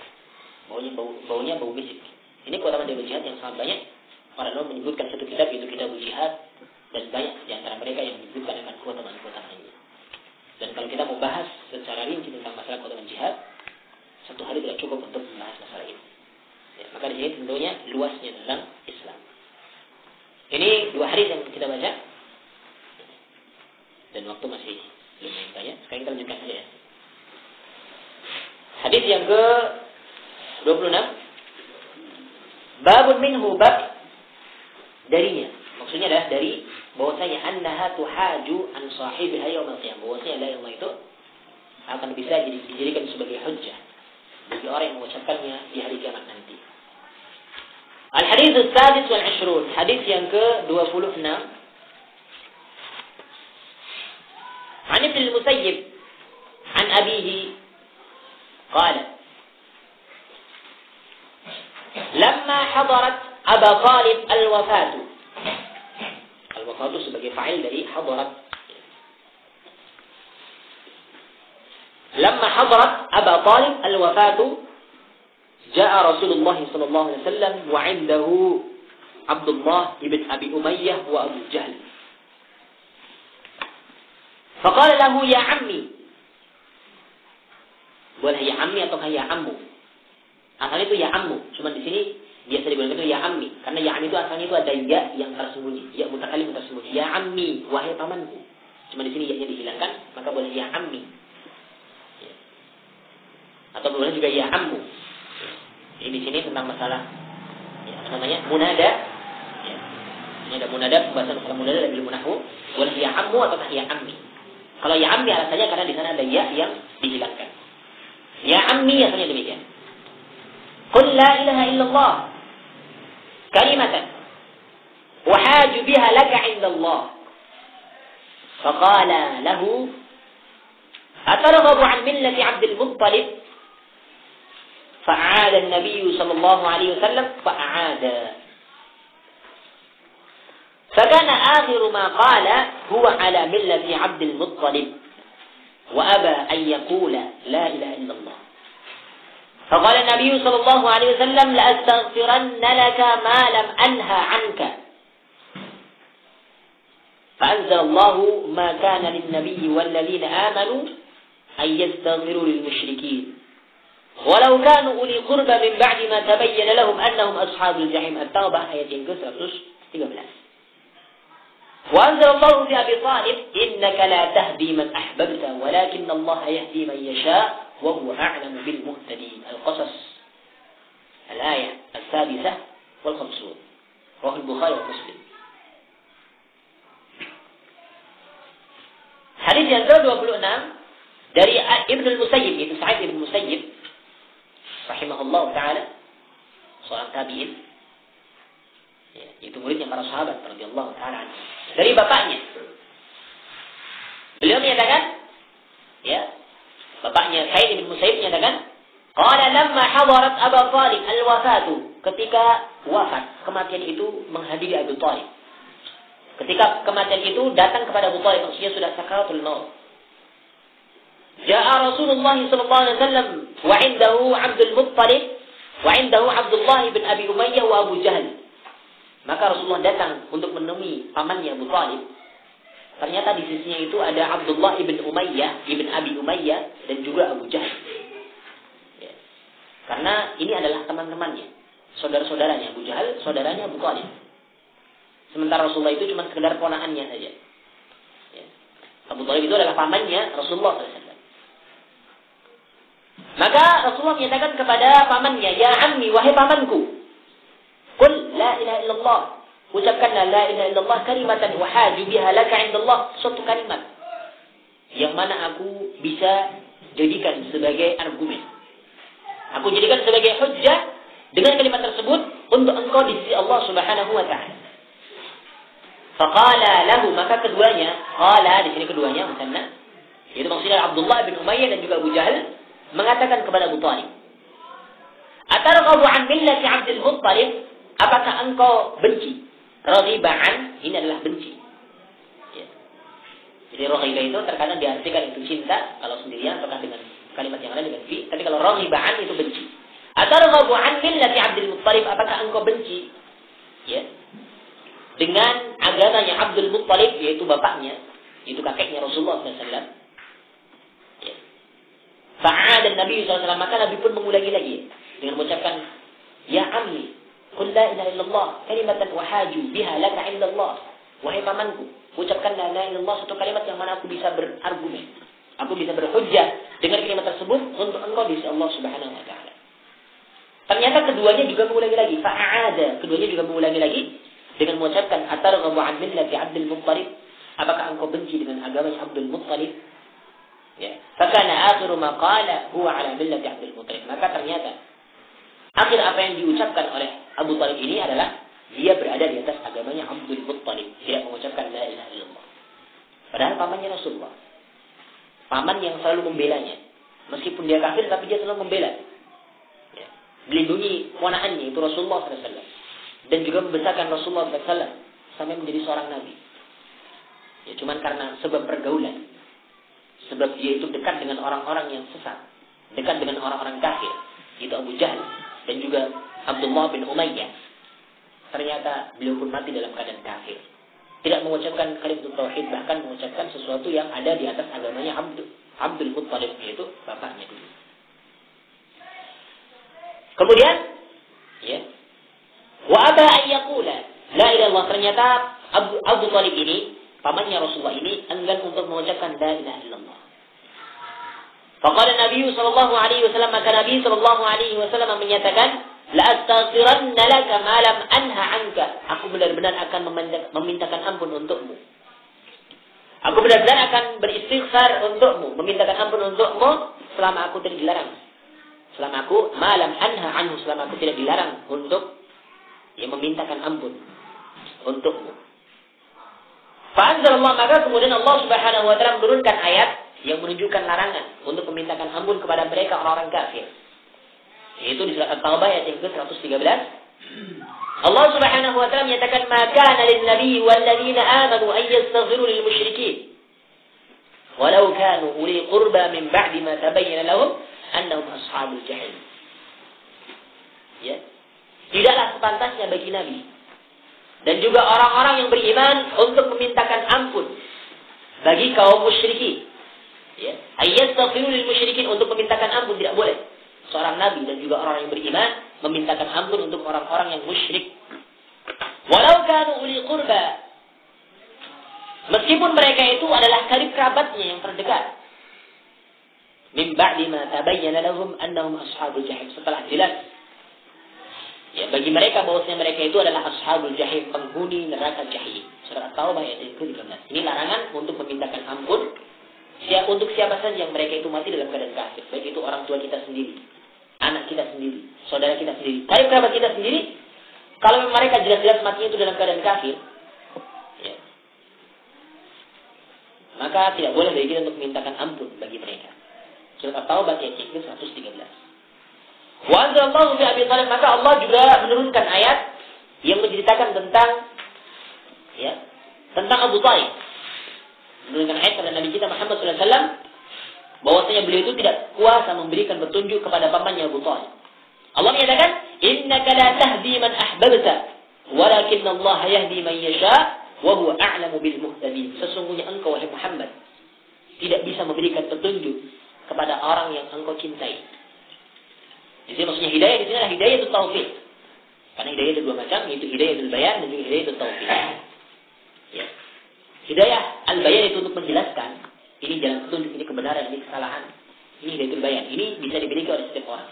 Baunya bau misik. Ini keutamaan dari jihad yang sangat banyak. Para ulama menyebutkan satu kitab, yaitu kitab jihad, dan banyak di antara mereka yang menyebutkan akan keutamaan-keutamaannya. Dan kalau kita mau bahas secara rinci tentang masalah keutamaan jihad, satu hari tidak cukup untuk membahas masalah ini. Maka di sini tentunya luasnya tentang Islam. Ini 2 hadis yang kita baca, dan waktu masih lumayan banyak. Sekarang kita lanjutkan saja ya. Hadis yang ke 26. Babun minhu, bab darinya. Maksudnya adalah dari bahwasanya annaha tuhaju an sahibiha yaumil qiyamah. Bahwasanya la ilaha itu akan bisa dijadikan sebagai hujjah bagi orang yang mengucapkannya di hari kiamat nanti. Al-hadits as-sadis wal 20, hadis yang ke-26. An Ibnu al-Musayyib أبيه قال لما حضرت أبا طالب الوفاة sebagai fa'il dari hadarat. لما حضرت أبا طالب الوفاة جاء رسول الله صلى الله عليه وسلم وعنده عبد الله بن أبي أمية وأبو جهل فقال له يا عمي. Boleh ya ammi atau ya ammu. Asalnya itu ya ammu. Cuma di sini biasa digunakan itu ya ammi. Karena ya ammi itu asalnya itu ada ya yang tersembunyi. Ya mutakalim tersembunyi. Ya ammi, wahai pamanku. Cuma di sini ya-nya dihilangkan, maka boleh ya ammi. Ya. Atau boleh juga ya ammu. Ini di sini tentang masalah ya, apa namanya? Munada. Ya. Ini ada munada, pembahasan masalah munada dan ilmu nahwu. Boleh ya ammu atau ya ammi. Kalau ya ammi alasannya karena di sana ada ya yang dihilangkan. Ya ammi asalnya demikian. Qul la ilaha illallah kalimatan wahaju biha laka indallah. Faqala lahu atarghabu an millati Abdul Muttalib. Fa'ada an-nabiy sallallahu alaihi wasallam fa'ada. فكان آخر ما قال هو على ملة عبد المطلب وأبى أن يقول لا إله إلا الله. فقال النبي صلى الله عليه وسلم لأستغفرن لك ما لم أنهى عنك. فأنزل الله ما كان للنبي والذين آمنوا أن يستغفروا للمشركين ولو كانوا أولي قربى من بعد ما تبين لهم أنهم أصحاب الجحيم. التوبة آية 113. وأنزل الله في أبي طالب إنك لا تهدي من أحببت ولكن الله يهدي من يشاء وهو أعلم بالمهتدين. القصص الآية 56 رواه البخاري ومسلم. Hadis yang ke-26 dari Ibnu al-Musayyib, itu Sa'id bin Musayyib rahimahullah taala, seorang tabi'in. Ya, itu muridnya para sahabat radhiyallahu taala anhu. Dari bapaknya. Beliau menyatakan, ya, bapaknya Sa'id bin Musayyib menyatakan, qala lamma hadarat Abu Talib al-wafatu, ketika wafat, kematian itu menghadiri Abu Talib. Ketika kematian itu datang kepada Abu Talib, maksudnya sudah sakaratul maut. Ja'a Rasulullah sallallahu alaihi wasallam wa 'indahu Abdul Muttalib wa 'indahu Abdullah bin Abi Umayyah wa Abu Jahal. Maka Rasulullah datang untuk menemui pamannya Abu Talib. Ternyata di sisinya itu ada Abdullah ibn Umayyah, ibn Abi Umayyah, dan juga Abu Jahal. Ya. Karena ini adalah teman-temannya, saudara-saudaranya. Abu Jahal, saudaranya Abu Talib. Sementara Rasulullah itu cuma sekedar ponakannya saja. Ya. Abu Talib itu adalah pamannya Rasulullah SAW. Maka Rasulullah menyatakan kepada pamannya, ya ammi, wahai pamanku, qul la ilaha illallah, ucapkanlah la ilaha illallah kalimatan wahaju biha laka indallah, suatu kalimat yang mana aku bisa jadikan sebagai argumen. Aku jadikan sebagai hujjah dengan kalimat tersebut untuk engkau di sisi Allah Subhanahu wa taala. Faqala lahu, maka keduanya, qala di sini keduanya musanna, yaitu maksudnya Abdullah bin Umayyah dan juga Abu Jahal, mengatakan kepada Abu Talib, atarghabu an millati Abdul Muttalib, apakah engkau benci? Raghiba'an, ini adalah benci. Ya. Jadi raghiba itu terkadang diartikan itu cinta kalau sendirian, atau dengan kalimat yang lain dengan fi. Tapi kalau raghiba'an itu benci. Atarghabu an millati Abdul Muttalib, apakah engkau benci? Ya. Dengan agamanya Abdul Muttalib, yaitu bapaknya, yaitu kakeknya Rasulullah SAW. Ya. Fa'ad Nabi SAW, maka Nabi pun mengulangi lagi dengan mengucapkan, ya ammi, qul la ilaha illallah kalimatan wahaju biha laka indallah. Wahai pamanku, ucapkan la ilaha illallah, satu kalimat yang mana aku bisa berargumen, aku bisa berhujjah dengan kalimat tersebut untuk engkau di sisi Allah Subhanahu wa taala. Ternyata keduanya juga mengulangi lagi, fa'ada, keduanya juga mengulangi lagi dengan mengucapkan atarghabu an millati Abdul Muttalib, apakah engkau benci dengan agama Abdul Muttalib? Ya, fakana akhiru ma qala huwa ala millati Abdul Muttalib. Maka ternyata akhir apa yang diucapkan oleh Abu Talib ini adalah dia berada di atas agamanya Abdul Muttalib, tidak mengucapkan la ilaha illallah. Padahal pamannya Rasulullah, paman yang selalu membelanya, Meskipun dia kafir, tapi dia selalu membela. Ya. Melindungi ponakannya, itu Rasulullah SAW. Dan juga membesarkan Rasulullah SAW sampai menjadi seorang nabi. Ya, cuman karena sebab pergaulan. Sebab dia itu dekat dengan orang-orang yang sesat. Dekat dengan orang-orang kafir. Itu Abu Jahal. Dan juga Abdullah bin Umayyah. Ternyata beliau pun mati dalam keadaan kafir. Tidak mengucapkan kalimat tauhid, bahkan mengucapkan sesuatu yang ada di atas agamanya Abdul Muttalib, yaitu bapaknya dulu. Kemudian, ya, wa aba an yaqula la ilaha illallah. Ternyata Abu Thalib ini, pamannya Rasulullah ini, enggan untuk mengucapkan la ilaha illallah. Faqala Nabi sallallahu alaihi wasallam, maka Nabi sallallahu alaihi wasallam menyatakan, la astaghfiranna laka ma lam anha anka. Aku benar-benar akan memintakan ampun untukmu. Aku benar-benar akan beristighfar untukmu, memintakan ampun untukmu selama aku tidak dilarang. Selama aku malam anha anhu, selama aku tidak dilarang untuk memintakan ampun untukmu. Fa'anzalallah, maka kemudian Allah Subhanahu wa taala menurunkan ayat yang menunjukkan larangan untuk memintakan ampun kepada mereka orang-orang kafir. Yaitu di surat At-Taubah ayat yang ke-113. Allah Subhanahu wa taala menyatakan, "Ma kana lin-nabiy wal ladzina amanu an yastaghfiru lil musyrikeen walau kanu uli qurba min ba'di ma tabayyana lahum annahum ashabul jahim." Ya. Tidaklah sepantasnya bagi nabi dan juga orang-orang yang beriman untuk memintakan ampun bagi kaum musyrikin. Ya, ayyastaghfiru lil musyrikin, untuk memintakan ampun tidak boleh seorang nabi dan juga orang yang beriman memintakan ampun untuk orang-orang yang musyrik. Walau kanu uli qurba, meskipun mereka itu adalah karib kerabatnya yang terdekat. Min ba'di ma tabayyana lahum annahum ashabul jahim, setelah jelas ya bagi mereka bahwasanya mereka itu adalah ashabul jahim, penghuni neraka jahim. Surat At-Taubah ayat yang ke-13. Ini larangan untuk memintakan ampun untuk siapa saja yang mereka itu mati dalam keadaan kafir. Baik itu orang tua kita sendiri, anak kita sendiri, saudara kita sendiri, karib kerabat kita sendiri. Kalau mereka jelas-jelas matinya itu dalam keadaan kafir, ya, maka tidak boleh bagi kita untuk memintakan ampun bagi mereka. Surat At-Taubah ayat yang ke-113. Wa anzalallahu fi Abi Thalib, maka Allah juga menurunkan ayat yang menceritakan tentang Abu Thalib. Menurunkan ayat kepada Nabi kita Muhammad sallallahu alaihi wasallam bahwasanya beliau itu tidak kuasa memberikan petunjuk kepada pamannya Abu Thalib. Allah menyatakan, "Innaka la tahdi man ahbabta, walakinna Allah yahdi man yasha, wa huwa a'lamu bil muhtadin." Sesungguhnya engkau wahai Muhammad tidak bisa memberikan petunjuk kepada orang yang engkau cintai. Jadi maksudnya hidayah di sini adalah hidayah itu taufik. Karena hidayah ada dua macam, yaitu hidayah al-bayan dan juga hidayah itu taufik. Ya. Hidayah al-bayan itu untuk menjelaskan ini jalan petunjuk, ini kebenaran, ini kesalahan. Ini hidayah al-bayan. Ini bisa dimiliki oleh setiap orang.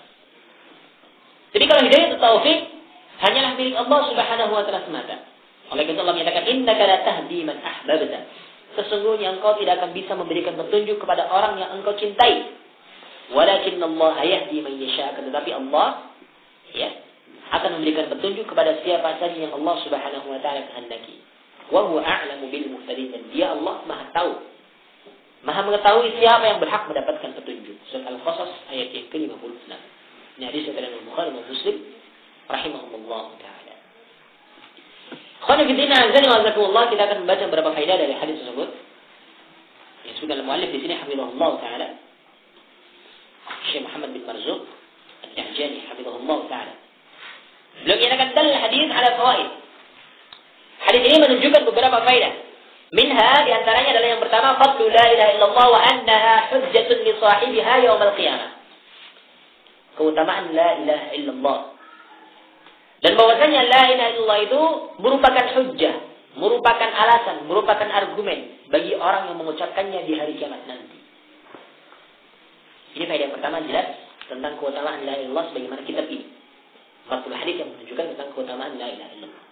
Jadi kalau hidayah itu taufik hanyalah milik Allah Subhanahu wa taala semata. Oleh karena Allah menyatakan, "Innaka la tahdi man ahbabta." Sesungguhnya engkau tidak akan bisa memberikan petunjuk kepada orang yang engkau cintai. Walakinna Allah yahdi man yasha. Tetapi Allah akan memberikan petunjuk kepada siapa saja yang Allah Subhanahu wa taala kehendaki. Wa huwa a'lamu bil muhtadin. Dan dia Allah Maha tahu, Maha mengetahui siapa yang berhak mendapatkan petunjuk. Surat Al-Qasas ayat yang ke-56. Ini hadis dari Al-Bukhari dan Muslim rahimahumullah taala. Khana fillah azza wa jalla, kita akan membaca beberapa faedah dari hadis tersebut. Yang disebutkan oleh muallif di sini hafizahullah taala. Syekh Muhammad bin Marzuq Al-Jahjani hafizahullah taala. Beliau menyatakan dalil hadis ala fawaid. Hadis ini menunjukkan beberapa faedah. Minha, di antaranya adalah yang pertama, fadlu la ilaha illallah wa annaha hujjatun li sahibiha yaumil qiyamah. Keutamaan la ilaha illallah. Dan bahwasanya la ilaha illallah itu merupakan hujjah, merupakan alasan, merupakan argumen bagi orang yang mengucapkannya di hari kiamat nanti. Ini faedah yang pertama, jelas tentang keutamaan la ilaha illallah sebagaimana kitab ini. 40 hadis yang menunjukkan tentang keutamaan la ilaha illallah.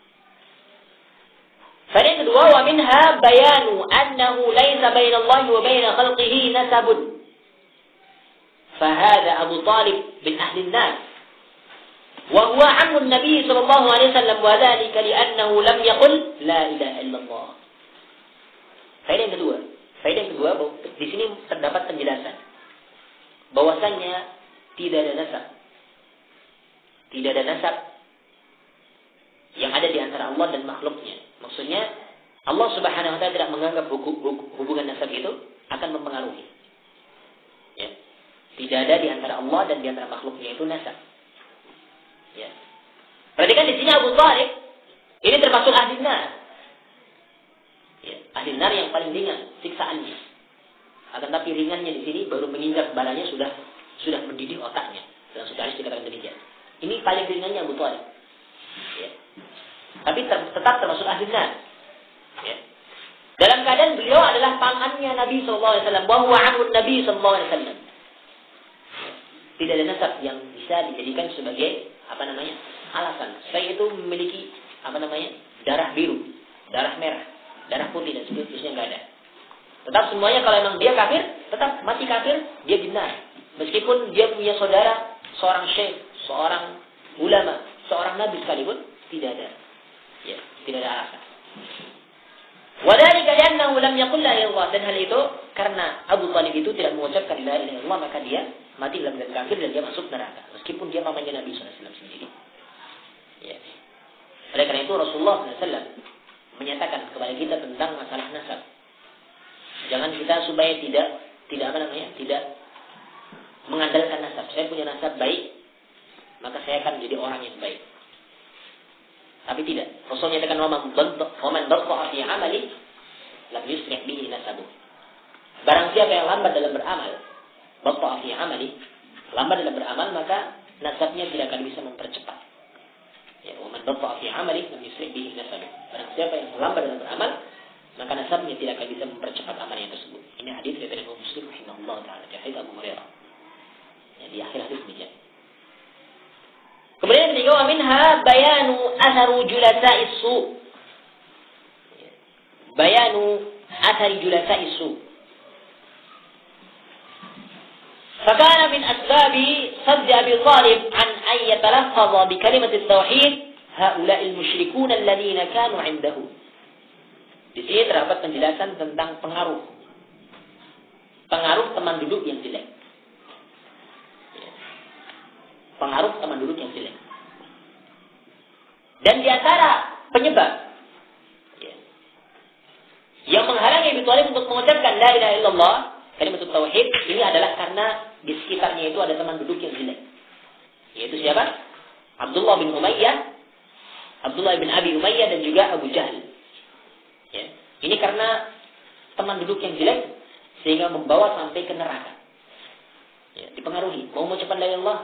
Faedah yang kedua, wa minha bayanu annahu laisa bainallahi wa baina khalqihi nasabun. Fahada Abu Talib bin ahli an-nar. Wa huwa ammun Nabi sallallahu alaihi wasallam, wa dzalika li'annahu lam yaqul la ilaha illallah. Faedah yang kedua, di sini terdapat penjelasan bahwasanya tidak ada nasab. Tidak ada nasab yang ada di antara Allah dan makhluknya. Maksudnya Allah Subhanahu wa taala tidak menganggap hubungan nasab itu akan mempengaruhi. Ya. Tidak ada di antara Allah dan di antara makhluknya itu nasab. Ya. Perhatikan di sini Abu Thalib ini termasuk ahli nar. Ya, ahli nar yang paling ringan siksaannya. Akan tapi ringannya di sini baru menginjak balanya sudah mendidih otaknya. Dalam satu hadis dikatakan demikian. Ini paling ringannya Abu Thalib. Ya. Tapi tetap termasuk ahli nar. Ya. Dalam keadaan beliau adalah pamannya Nabi SAW. Bahwa anhud Nabi SAW. Tidak ada nasab yang bisa dijadikan sebagai alasan. Saya itu memiliki darah biru, darah merah, darah putih dan seterusnya nggak ada. Tetap semuanya kalau memang dia kafir, tetap mati kafir, dia benar. Meskipun dia punya saudara, seorang syekh, seorang ulama, seorang nabi sekalipun, tidak ada. Ya, tidak ada alasan. Wadhalika li'annahu lam yaqul la ilaha illallah, dan hal itu karena Abu Thalib itu tidak mengucapkan la ilaha illallah, maka dia mati dalam keadaan kafir dan dia masuk neraka meskipun dia pamannya Nabi SAW sendiri. Ya. Oleh karena itu Rasulullah SAW menyatakan kepada kita tentang masalah nasab. Jangan kita supaya tidak mengandalkan nasab. Saya punya nasab baik, maka saya akan menjadi orang yang baik. Tapi tidak. Rasul menyatakan waman batta'a fi 'amali lam yusri' bihi nasabuh. Barang siapa yang lambat dalam beramal, batta'a fi 'amali, lambat dalam beramal, maka nasabnya tidak akan bisa mempercepat. Ya, waman batta'a fi 'amali lam yusri' bihi nasabuh. Barang siapa yang lambat dalam beramal, maka nasabnya tidak akan bisa mempercepat amalnya tersebut. Ini hadis dari Imam Muslim rahimahullah taala dari hadis Abu Hurairah. Ya, di akhir hadis demikian. Kemudian ketiga, wa minha bayanu atharu julasa'is su. Bayanu athari julasa'is su. Fakana min asbabi sadd Abi Thalib an an yatalaffadha bi kalimat at-tauhid haula'il musyrikun alladhina kanu 'indahu. Di sini terdapat penjelasan tentang pengaruh teman duduk yang jelek. Pengaruh teman duduk yang jelek. Dan di antara penyebab yang menghalangi Abi Thalib untuk mengucapkan la ilaha illallah, kalimat tauhid, ini adalah karena di sekitarnya itu ada teman duduk yang jelek. Yaitu siapa? Abdullah bin Umayyah, Abdullah bin Abi Umayyah dan juga Abu Jahal. Ya. Ini karena teman duduk yang jelek sehingga membawa sampai ke neraka. Ya, dipengaruhi. Mau mengucapkan la ilaha illallah,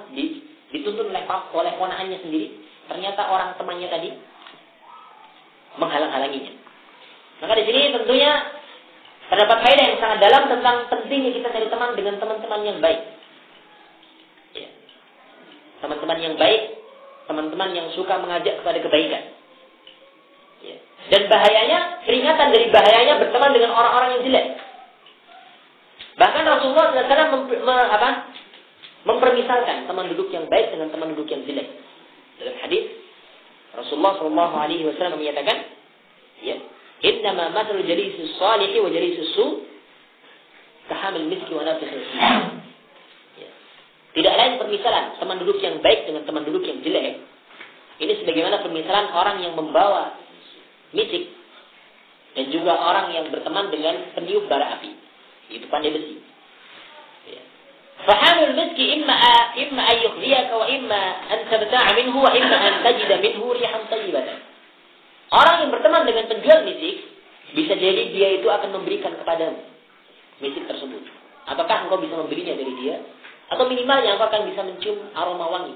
dituntun oleh ponakannya sendiri, ternyata orang temannya tadi menghalang-halanginya. Maka di sini tentunya terdapat faedah yang sangat dalam tentang pentingnya kita cari teman dengan teman-teman yang baik. Ya. Teman-teman yang baik, teman-teman yang suka mengajak kepada kebaikan. Ya. Dan bahayanya, peringatan dari bahayanya berteman dengan orang-orang yang jelek. Bahkan Rasulullah SAW mempermisalkan teman duduk yang baik dengan teman duduk yang jelek. Dalam hadis Rasulullah SAW menyatakan, ya, innama mathalu jalisis salihi wa jalisis su kahamil miski wa nafikhil. Ya. Tidak lain permisalan teman duduk yang baik dengan teman duduk yang jelek. Ini sebagaimana permisalan orang yang membawa misik dan juga orang yang berteman dengan peniup bara api, itu pandai besi. Fahamul miski imma an yukhriyaka wa imma an tabta'a minhu wa imma an tajida minhu rihan tayyibatan. Orang yang berteman dengan penjual misik, bisa jadi dia itu akan memberikan kepadamu misik tersebut. Apakah engkau bisa membelinya dari dia? Atau minimalnya engkau akan bisa mencium aroma wangi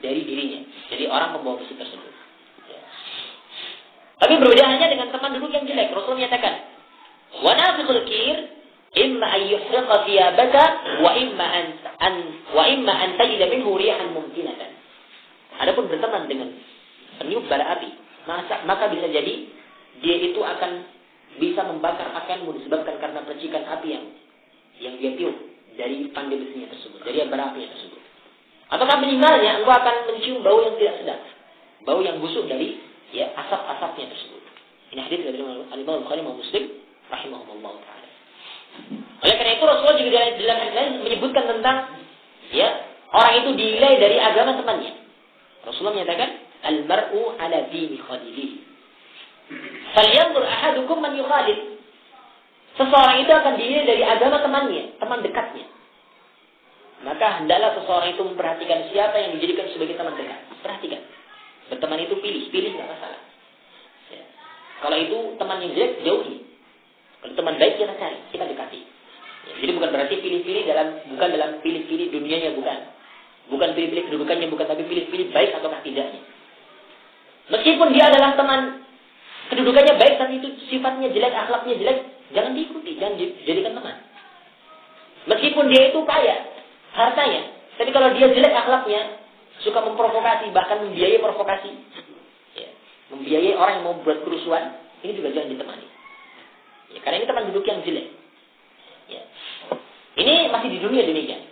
dari dirinya. Jadi orang membawa misik tersebut. Ya. Tapi berbedaannya dengan teman duduk yang jelek. Rasul menyatakan, wa nafiqul kir imma an yuhriqa thiyabaka wa imma an tajida minhu rihan mumkinatan. Adapun berteman dengan peniup bara api, maka bisa jadi dia itu akan bisa membakar pakaianmu disebabkan karena percikan api yang dia tiup dari pandai besinya tersebut, dari bara api tersebut. Ataukah minimalnya engkau akan mencium bau yang tidak sedap, bau yang busuk dari asap-asapnya tersebut. Ini hadis dari Al-Imam Bukhari dan Muslim rahimahumullah taala. Oleh karena itu Rasulullah juga dalam hadis lain menyebutkan tentang ya orang itu dinilai dari agama temannya. Rasulullah menyatakan al-mar'u ala dini khalilihi. Falyanzur ahadukum man yukhalil. Seseorang itu akan dinilai dari agama temannya, teman dekatnya. Maka hendaklah seseorang itu memperhatikan siapa yang dijadikan sebagai teman dekat. Perhatikan. Berteman itu pilih nggak masalah. Ya. Kalau itu teman yang jelek, jauhi. Kalau teman baik kita cari, kita dekati. Ya, jadi bukan berarti bukan dalam pilih-pilih dunianya, bukan pilih-pilih kedudukannya, bukan, tapi pilih-pilih baik ataukah tidaknya. Meskipun dia adalah teman kedudukannya baik, tapi itu sifatnya jelek, akhlaknya jelek, jangan diikuti, jangan dijadikan teman. Meskipun dia itu kaya hartanya, tapi kalau dia jelek akhlaknya, suka memprovokasi, bahkan membiayai provokasi, ya, membiayai orang yang mau buat kerusuhan, ini juga jangan ditemani. Ya, karena ini teman duduk yang jelek. Ya. Ini masih di dunia demikian.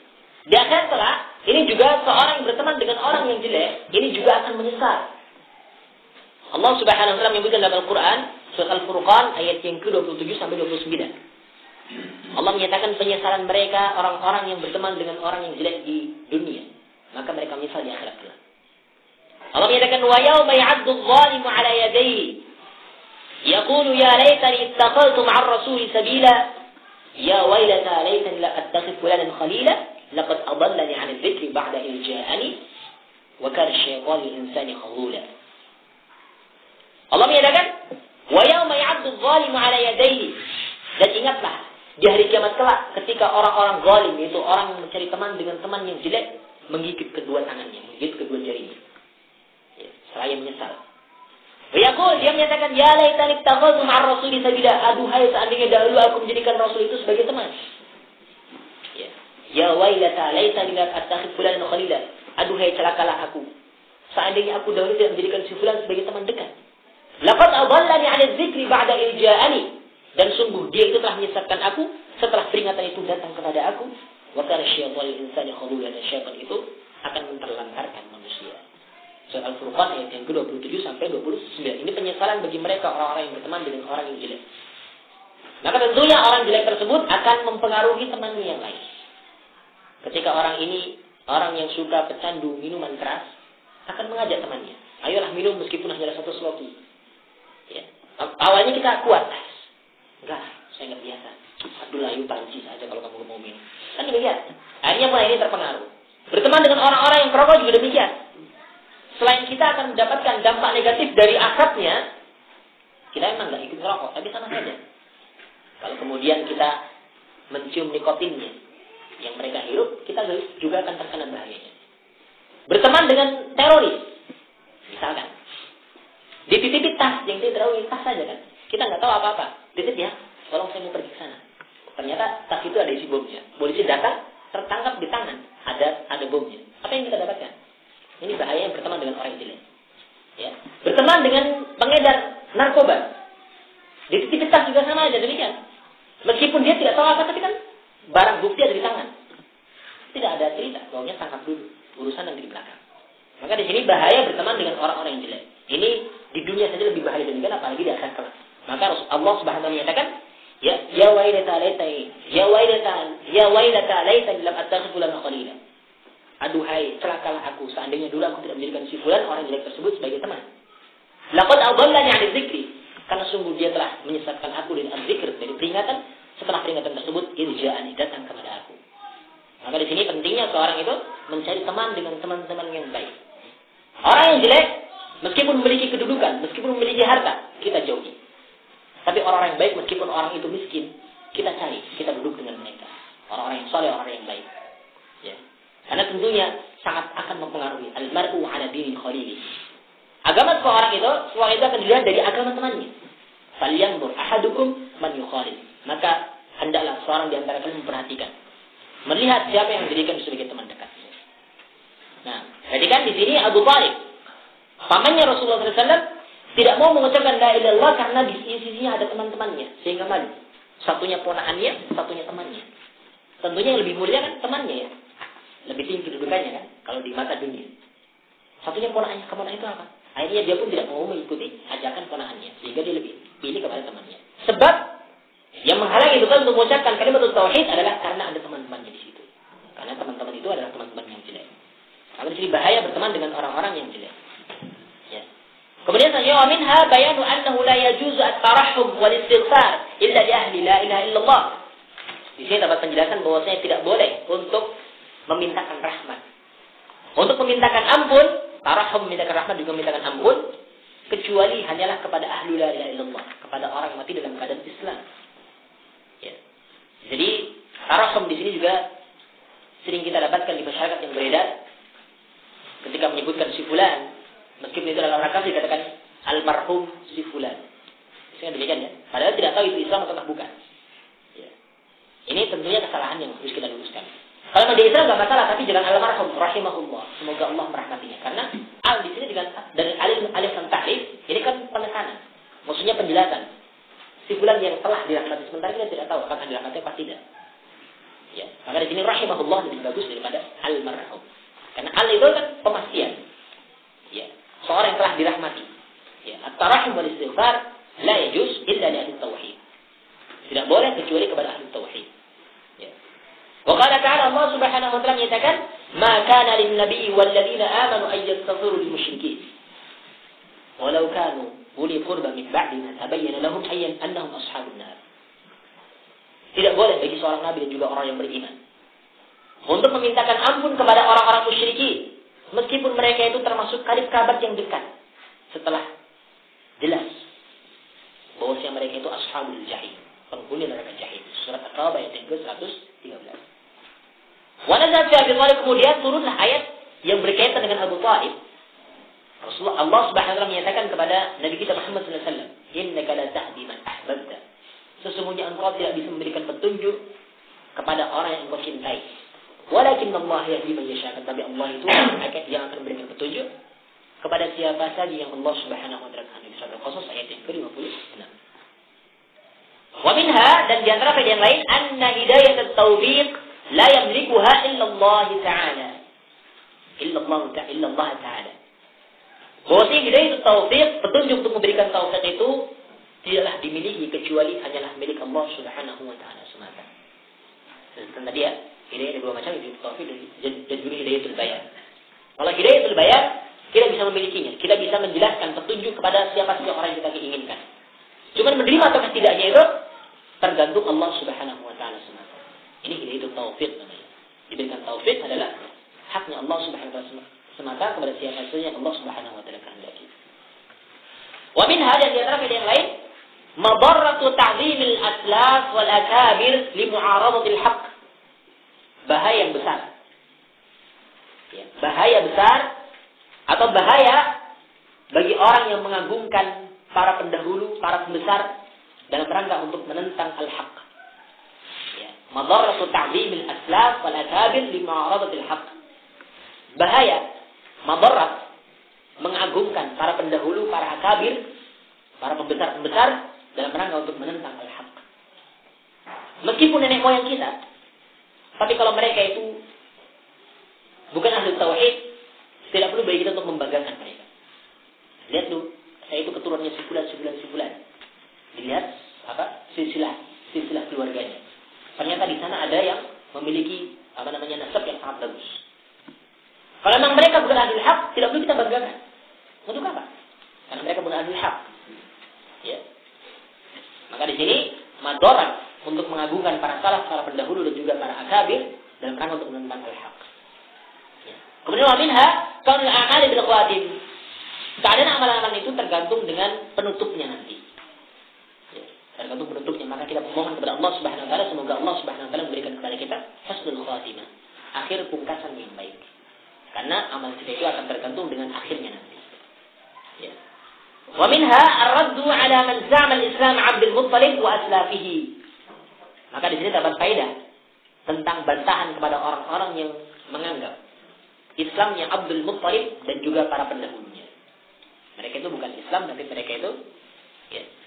Di akhirat kelak, ini juga seorang yang berteman dengan orang yang jelek, ini juga akan menyesal. Allah Subhanahu wa taala menyebutkan dalam Al-Qur'an surah Al-Furqan ayat yang ke-27 sampai 29. Allah menyatakan penyesalan mereka orang-orang yang berteman dengan orang yang jelek di dunia, maka mereka menyesal di akhirat kelak. Allah menyatakan wa yauma ya'addu adh-dhalimu 'ala yadayhi yaqulu ya laitani ittakhadhtu ma'ar rasuli sabila ya waylata laitani la attakhidh fulanan khalila laqad adallani 'an adh-dhikri ba'da idh ja'ani wa kana asy-syaitanu lil-insani khadhula. Allah menyatakan wa yauma ya'addu adh-dhalimu 'ala yadayhi, dan ingatlah di hari kiamat kelak ketika orang-orang zalim, yaitu orang yang mencari teman dengan teman yang jelek, menggigit kedua tangannya, menggigit kedua jarinya. Ya, seraya menyesal. Wa yaqul, dia menyatakan ya laitani ittakhadhu ma'ar rasuli sabila, aduhai seandainya dahulu aku menjadikan rasul itu sebagai teman. Ya wailata laitani la attakhidh fulanan khalila, aduhai celakalah aku seandainya aku dahulu tidak menjadikan si fulan sebagai teman dekat. Laqad adallani 'ala dzikri ba'da idh ja'ani, dan sungguh dia itu telah menyesatkan aku setelah peringatan itu datang kepada aku. Wa kana asy-syaitanu lil-insani khadhula, dan syaitan itu akan menterlantarkan manusia. Surah Al-Furqan ayat yang ke-27 sampai 29. Ini penyesalan bagi mereka orang-orang yang berteman dengan orang yang jelek. Maka tentunya orang jelek tersebut akan mempengaruhi temannya yang lain. Ketika orang ini orang yang suka pecandu minuman keras, akan mengajak temannya, ayolah minum meskipun hanya satu sloki. Ya. Awalnya kita kuat, enggak, saya nggak biasa. Abdullah Ayu panci saja kalau kamu mau minum. Kan demikian. Akhirnya mulai ini terpengaruh. Berteman dengan orang-orang yang perokok juga demikian. Selain kita akan mendapatkan dampak negatif dari asapnya, kita memang nggak ikut merokok, tapi sama saja. Kalau kemudian kita mencium nikotinnya yang mereka hirup, kita juga akan terkena bahayanya. Berteman dengan teroris, misalkan. Dititip tas, yang teroris tas saja kan. Kita nggak tahu apa-apa. Titip ya, tolong saya mau pergi ke sana. Ternyata tas itu ada isi bomnya. Polisi datang, tertangkap di tangan, ada bomnya. Apa yang kita dapatkan? Ini bahaya yang berteman dengan orang yang jelek. Ya. Berteman dengan pengedar narkoba. Dititip tas juga sama aja demikian. Meskipun dia tidak tahu apa, tapi kan barang bukti ada di tangan. Tidak ada cerita, baunya tangkap dulu. Urusan nanti di belakang. Maka di sini bahaya berteman dengan orang-orang yang jelek. Ini di dunia saja lebih bahaya demikian, apalagi di akhirat kelak. Maka Allah Subhanahu wa taala menyatakan, ya wailata laitani lam attakhidh fulanan khalila. Aduhai, celakalah aku seandainya dulu aku tidak menjadikan si fulan orang jelek tersebut sebagai teman. Laqad adallani 'an dzikri, karena sungguh dia telah menyesatkan aku dari dzikr, dari peringatan. Setelah peringatan tersebut, irja'ani, datang kepada aku. Maka di sini pentingnya seorang itu mencari teman dengan teman-teman yang baik. Orang yang jelek, meskipun memiliki kedudukan, meskipun memiliki harta, kita jauhi. Tapi orang-orang yang baik, meskipun orang itu miskin, kita cari, kita duduk dengan mereka. Orang-orang yang soleh, orang-orang yang baik. Ya. Karena tentunya sangat akan mempengaruhi. Al-mar'u 'ala dini khalili. Agama seorang itu akan dilihat dari agama temannya. Falyanzur ahadukum man yukhalil. Maka hendaklah seorang di antara kalian memperhatikan, melihat siapa yang menjadikan sebagai teman dekat. Nah, perhatikan di sini Abu Thalib, pamannya Rasulullah SAW, tidak mau mengucapkan la ilaha illallah karena di sisinya ada teman-temannya, sehingga malu. Satunya ponakannya, satunya temannya. Tentunya yang lebih mulia kan temannya ya, lebih tinggi kedudukannya kan, kalau di mata dunia. Satunya ponakannya, keponakan itu apa? Akhirnya dia pun tidak mau mengikuti ajakan ponakannya, sehingga dia lebih pilih kepada temannya. Sebab Yang menghalangi betul untuk mengucapkan kalimat tauhid adalah karena ada teman-temannya di situ. Karena teman-teman itu adalah teman-teman yang jelek. Maka di sini bahaya berteman dengan orang-orang yang jelek. Ya. Kemudian selanjutnya minha bayanu annahu la yajuzu at-tarahhum wal istighfar illa li ahli la ilaha illallah. Di sini dapat penjelasan bahwasanya tidak boleh untuk memintakan rahmat. Untuk memintakan ampun, tarahhum memintakan rahmat juga memintakan ampun, kecuali hanyalah kepada ahli la ilaha illallah, kepada orang yang mati dalam keadaan Islam. Ya. Jadi tarahhum di sini juga sering kita dapatkan di masyarakat yang beredar ketika menyebutkan si fulan, meskipun itu dalam rangka dikatakan almarhum si fulan. Misalnya demikian ya. Padahal tidak tahu itu Islam atau bukan. Ya. Ini tentunya kesalahan yang harus kita luruskan. Kalau memang di Islam nggak masalah, tapi jangan almarhum rahimahullah. Semoga Allah merahmatinya. Karena al di sini dengan dari alif dan ta'rif ini kan penekanan. Maksudnya penjelasan. Si fulan yang telah dirahmati, sementara kita tidak tahu apakah dirahmati apa tidak. Ya, maka di sini rahimahullah lebih bagus daripada almarhum. Karena al itu kan pemastian. Ya, seorang yang telah dirahmati. Ya, at-tarahhum wal istighfar la yajuz illa li ahli tauhid. Tidak boleh kecuali kepada ahli tauhid. Ya. Wa qala ta'ala Allah Subhanahu wa ta'ala menyatakan, "Ma kana lin nabiy wal ladzina amanu ay yastaghfiru lil musyrikeen walau kanu uli qurba min ba'di ma tabayyana lahum ayyan annahum ashabun nar." Tidak boleh bagi seorang nabi dan juga orang yang beriman untuk memintakan ampun kepada orang-orang musyrikin, meskipun mereka itu termasuk karib kerabat yang dekat, setelah jelas bahwasanya mereka itu ashabul jahim, penghuni neraka jahim. Surat At-Taubah ayat ke-113. Wa nazala fi Abi Thalib, kemudian turunlah ayat yang berkaitan dengan Abu Thalib. Rasulullah Allah Subhanahu wa taala menyatakan kepada Nabi kita Muhammad sallallahu alaihi wasallam, "Innaka la tahdi man ahbabta." Sesungguhnya engkau tidak bisa memberikan petunjuk kepada orang yang engkau cintai. Walakin Allah yahdi man yasha, tapi Allah itu yang akan memberikan petunjuk kepada siapa saja yang Allah Subhanahu wa taala kehendaki. Surah Al-Qasas ayat yang ke-56. Wa minha, dan di antara faedah yang lain, anna hidayat at-taufiq la yamlikuha illa Allah Ta'ala. Illa Allah Ta'ala. Bahwasanya hidayah taufiq, petunjuk untuk memberikan taufik itu tidaklah dimiliki kecuali hanyalah milik Allah Subhanahu wa taala semata. Dan tadi ya, hidayah ada dua macam, hidayah taufik dan juga hidayatul bayan. Kalau hidayatul bayan, kita bisa memilikinya. Kita bisa menjelaskan petunjuk kepada siapa saja orang yang kita inginkan. Cuma menerima atau tidaknya itu tergantung Allah Subhanahu wa taala semata. Ini hidayatul taufik namanya. Diberikan taufik adalah haknya Allah Subhanahu wa taala semata kepada siapa saja yang Allah Subhanahu wa taala kehendaki. Wa min hada di antara yang lain, madarratu ta'zimil aslaf wal akabir li mu'aradatil haqq. Bahaya yang besar. Ya, bahaya besar atau bahaya bagi orang yang mengagungkan para pendahulu, para pembesar dalam rangka untuk menentang al-haq. Ya, madarratu ta'zimil aslaf wal akabir li mu'aradatil haqq. Bahaya, madarrat, mengagungkan para pendahulu, para akabir, para pembesar-pembesar dalam rangka untuk menentang al-haq. Meskipun nenek moyang kita, tapi kalau mereka itu bukan ahli tauhid, tidak perlu bagi kita untuk membanggakan mereka. Lihat tuh, saya itu keturunannya si fulan. Dilihat apa? Silsilah keluarganya. Ternyata di sana ada yang memiliki nasab yang sangat bagus. Kalau memang mereka bukan ahli hak, tidak perlu kita banggakan. Untuk apa? Karena mereka bukan ahli hak. Ya. Maka di sini madarat untuk mengagungkan para salaf, para pendahulu dan juga para akabir dalam rangka untuk menentang al-haq. Ya. Kemudian wa minha kaunul a'mali bil khawatim. Keadaan amalan-amalan itu tergantung dengan penutupnya nanti. Ya. Tergantung penutupnya. Maka kita memohon kepada Allah Subhanahu wa taala, semoga Allah Subhanahu wa taala memberikan kepada kita husnul khatimah, akhir pungkasan yang baik. Karena amal kita itu akan tergantung dengan akhirnya nanti. Ya. Wa minha ar-raddu 'ala man za'ama al-Islam 'Abdul Muttalib wa aslafihi. Maka di sini dapat faedah tentang bantahan kepada orang-orang yang menganggap Islamnya Abdul Muttalib dan juga para pendahulunya. Mereka itu bukan Islam, tapi mereka itu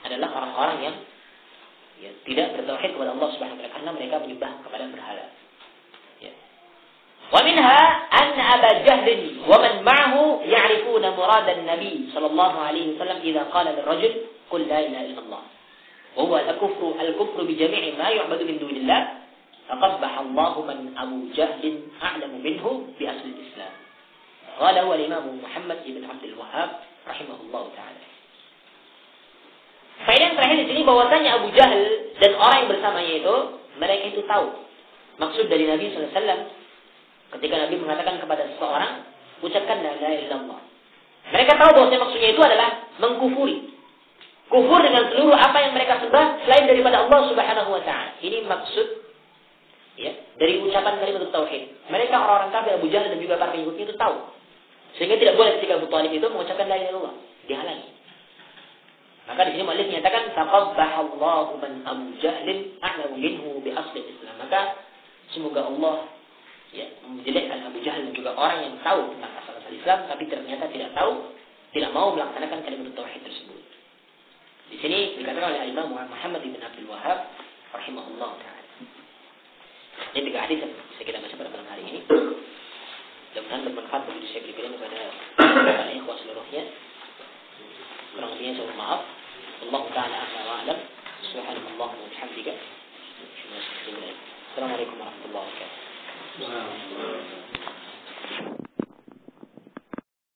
adalah orang-orang yang tidak bertauhid kepada Allah Subhanahu wa taala karena mereka menyembah kepada berhala. Wa minha anna Aba Jahl wa man ma'ahu ya'rifuna murad an-nabi sallallahu alaihi wasallam idza qala lirajul qul la ilaha illallah. wa huwa al-kufru bi jami'i ma yu'badu min dunillah, faqabbaha Allahu man Abu Jahl a'lamu minhu bi asli al-Islam. Qala wa Imam Muhammad ibn Abdul Wahhab rahimahullahu taala. Faedah yang terakhir di sini bahwasanya Abu Jahal dan orang yang bersamanya itu, mereka itu tahu maksud dari Nabi SAW ketika Nabi mengatakan kepada seseorang, ucapkan la ilaha illallah. Mereka tahu bahwasanya maksudnya itu adalah mengkufuri. Kufur dengan seluruh apa yang mereka sembah selain daripada Allah Subhanahu wa taala. Ini maksud ya dari ucapan kalimat tauhid. Mereka orang-orang kafir Abu Jahal dan juga para pengikutnya itu tahu. Sehingga tidak boleh ketika Abu Thalib itu mengucapkan la ilaha illallah, dihalangi. Maka di sini muallif menyatakan taqabbahallahu man Abu Jahlin a'lamu minhu bi asli Islam. Maka semoga Allah ya menjelekkan Abu Jahal dan juga orang yang tahu tentang asal-asal Islam tapi ternyata tidak tahu, tidak mau melaksanakan kalimat tauhid tersebut. Di sini dikatakan oleh Imam Muhammad ibn Abdul Wahhab rahimahullah taala. Ini 3 hadis yang bisa kita baca pada malam hari ini. Mudah-mudahan bermanfaat bagi saya pribadi kepada para ikhwah seluruhnya. Kurang lebihnya saya maaf. Allah Ta'ala a'la wa a'lam. Subhanallah wa bihamdika. Assalamualaikum warahmatullahi wabarakatuh.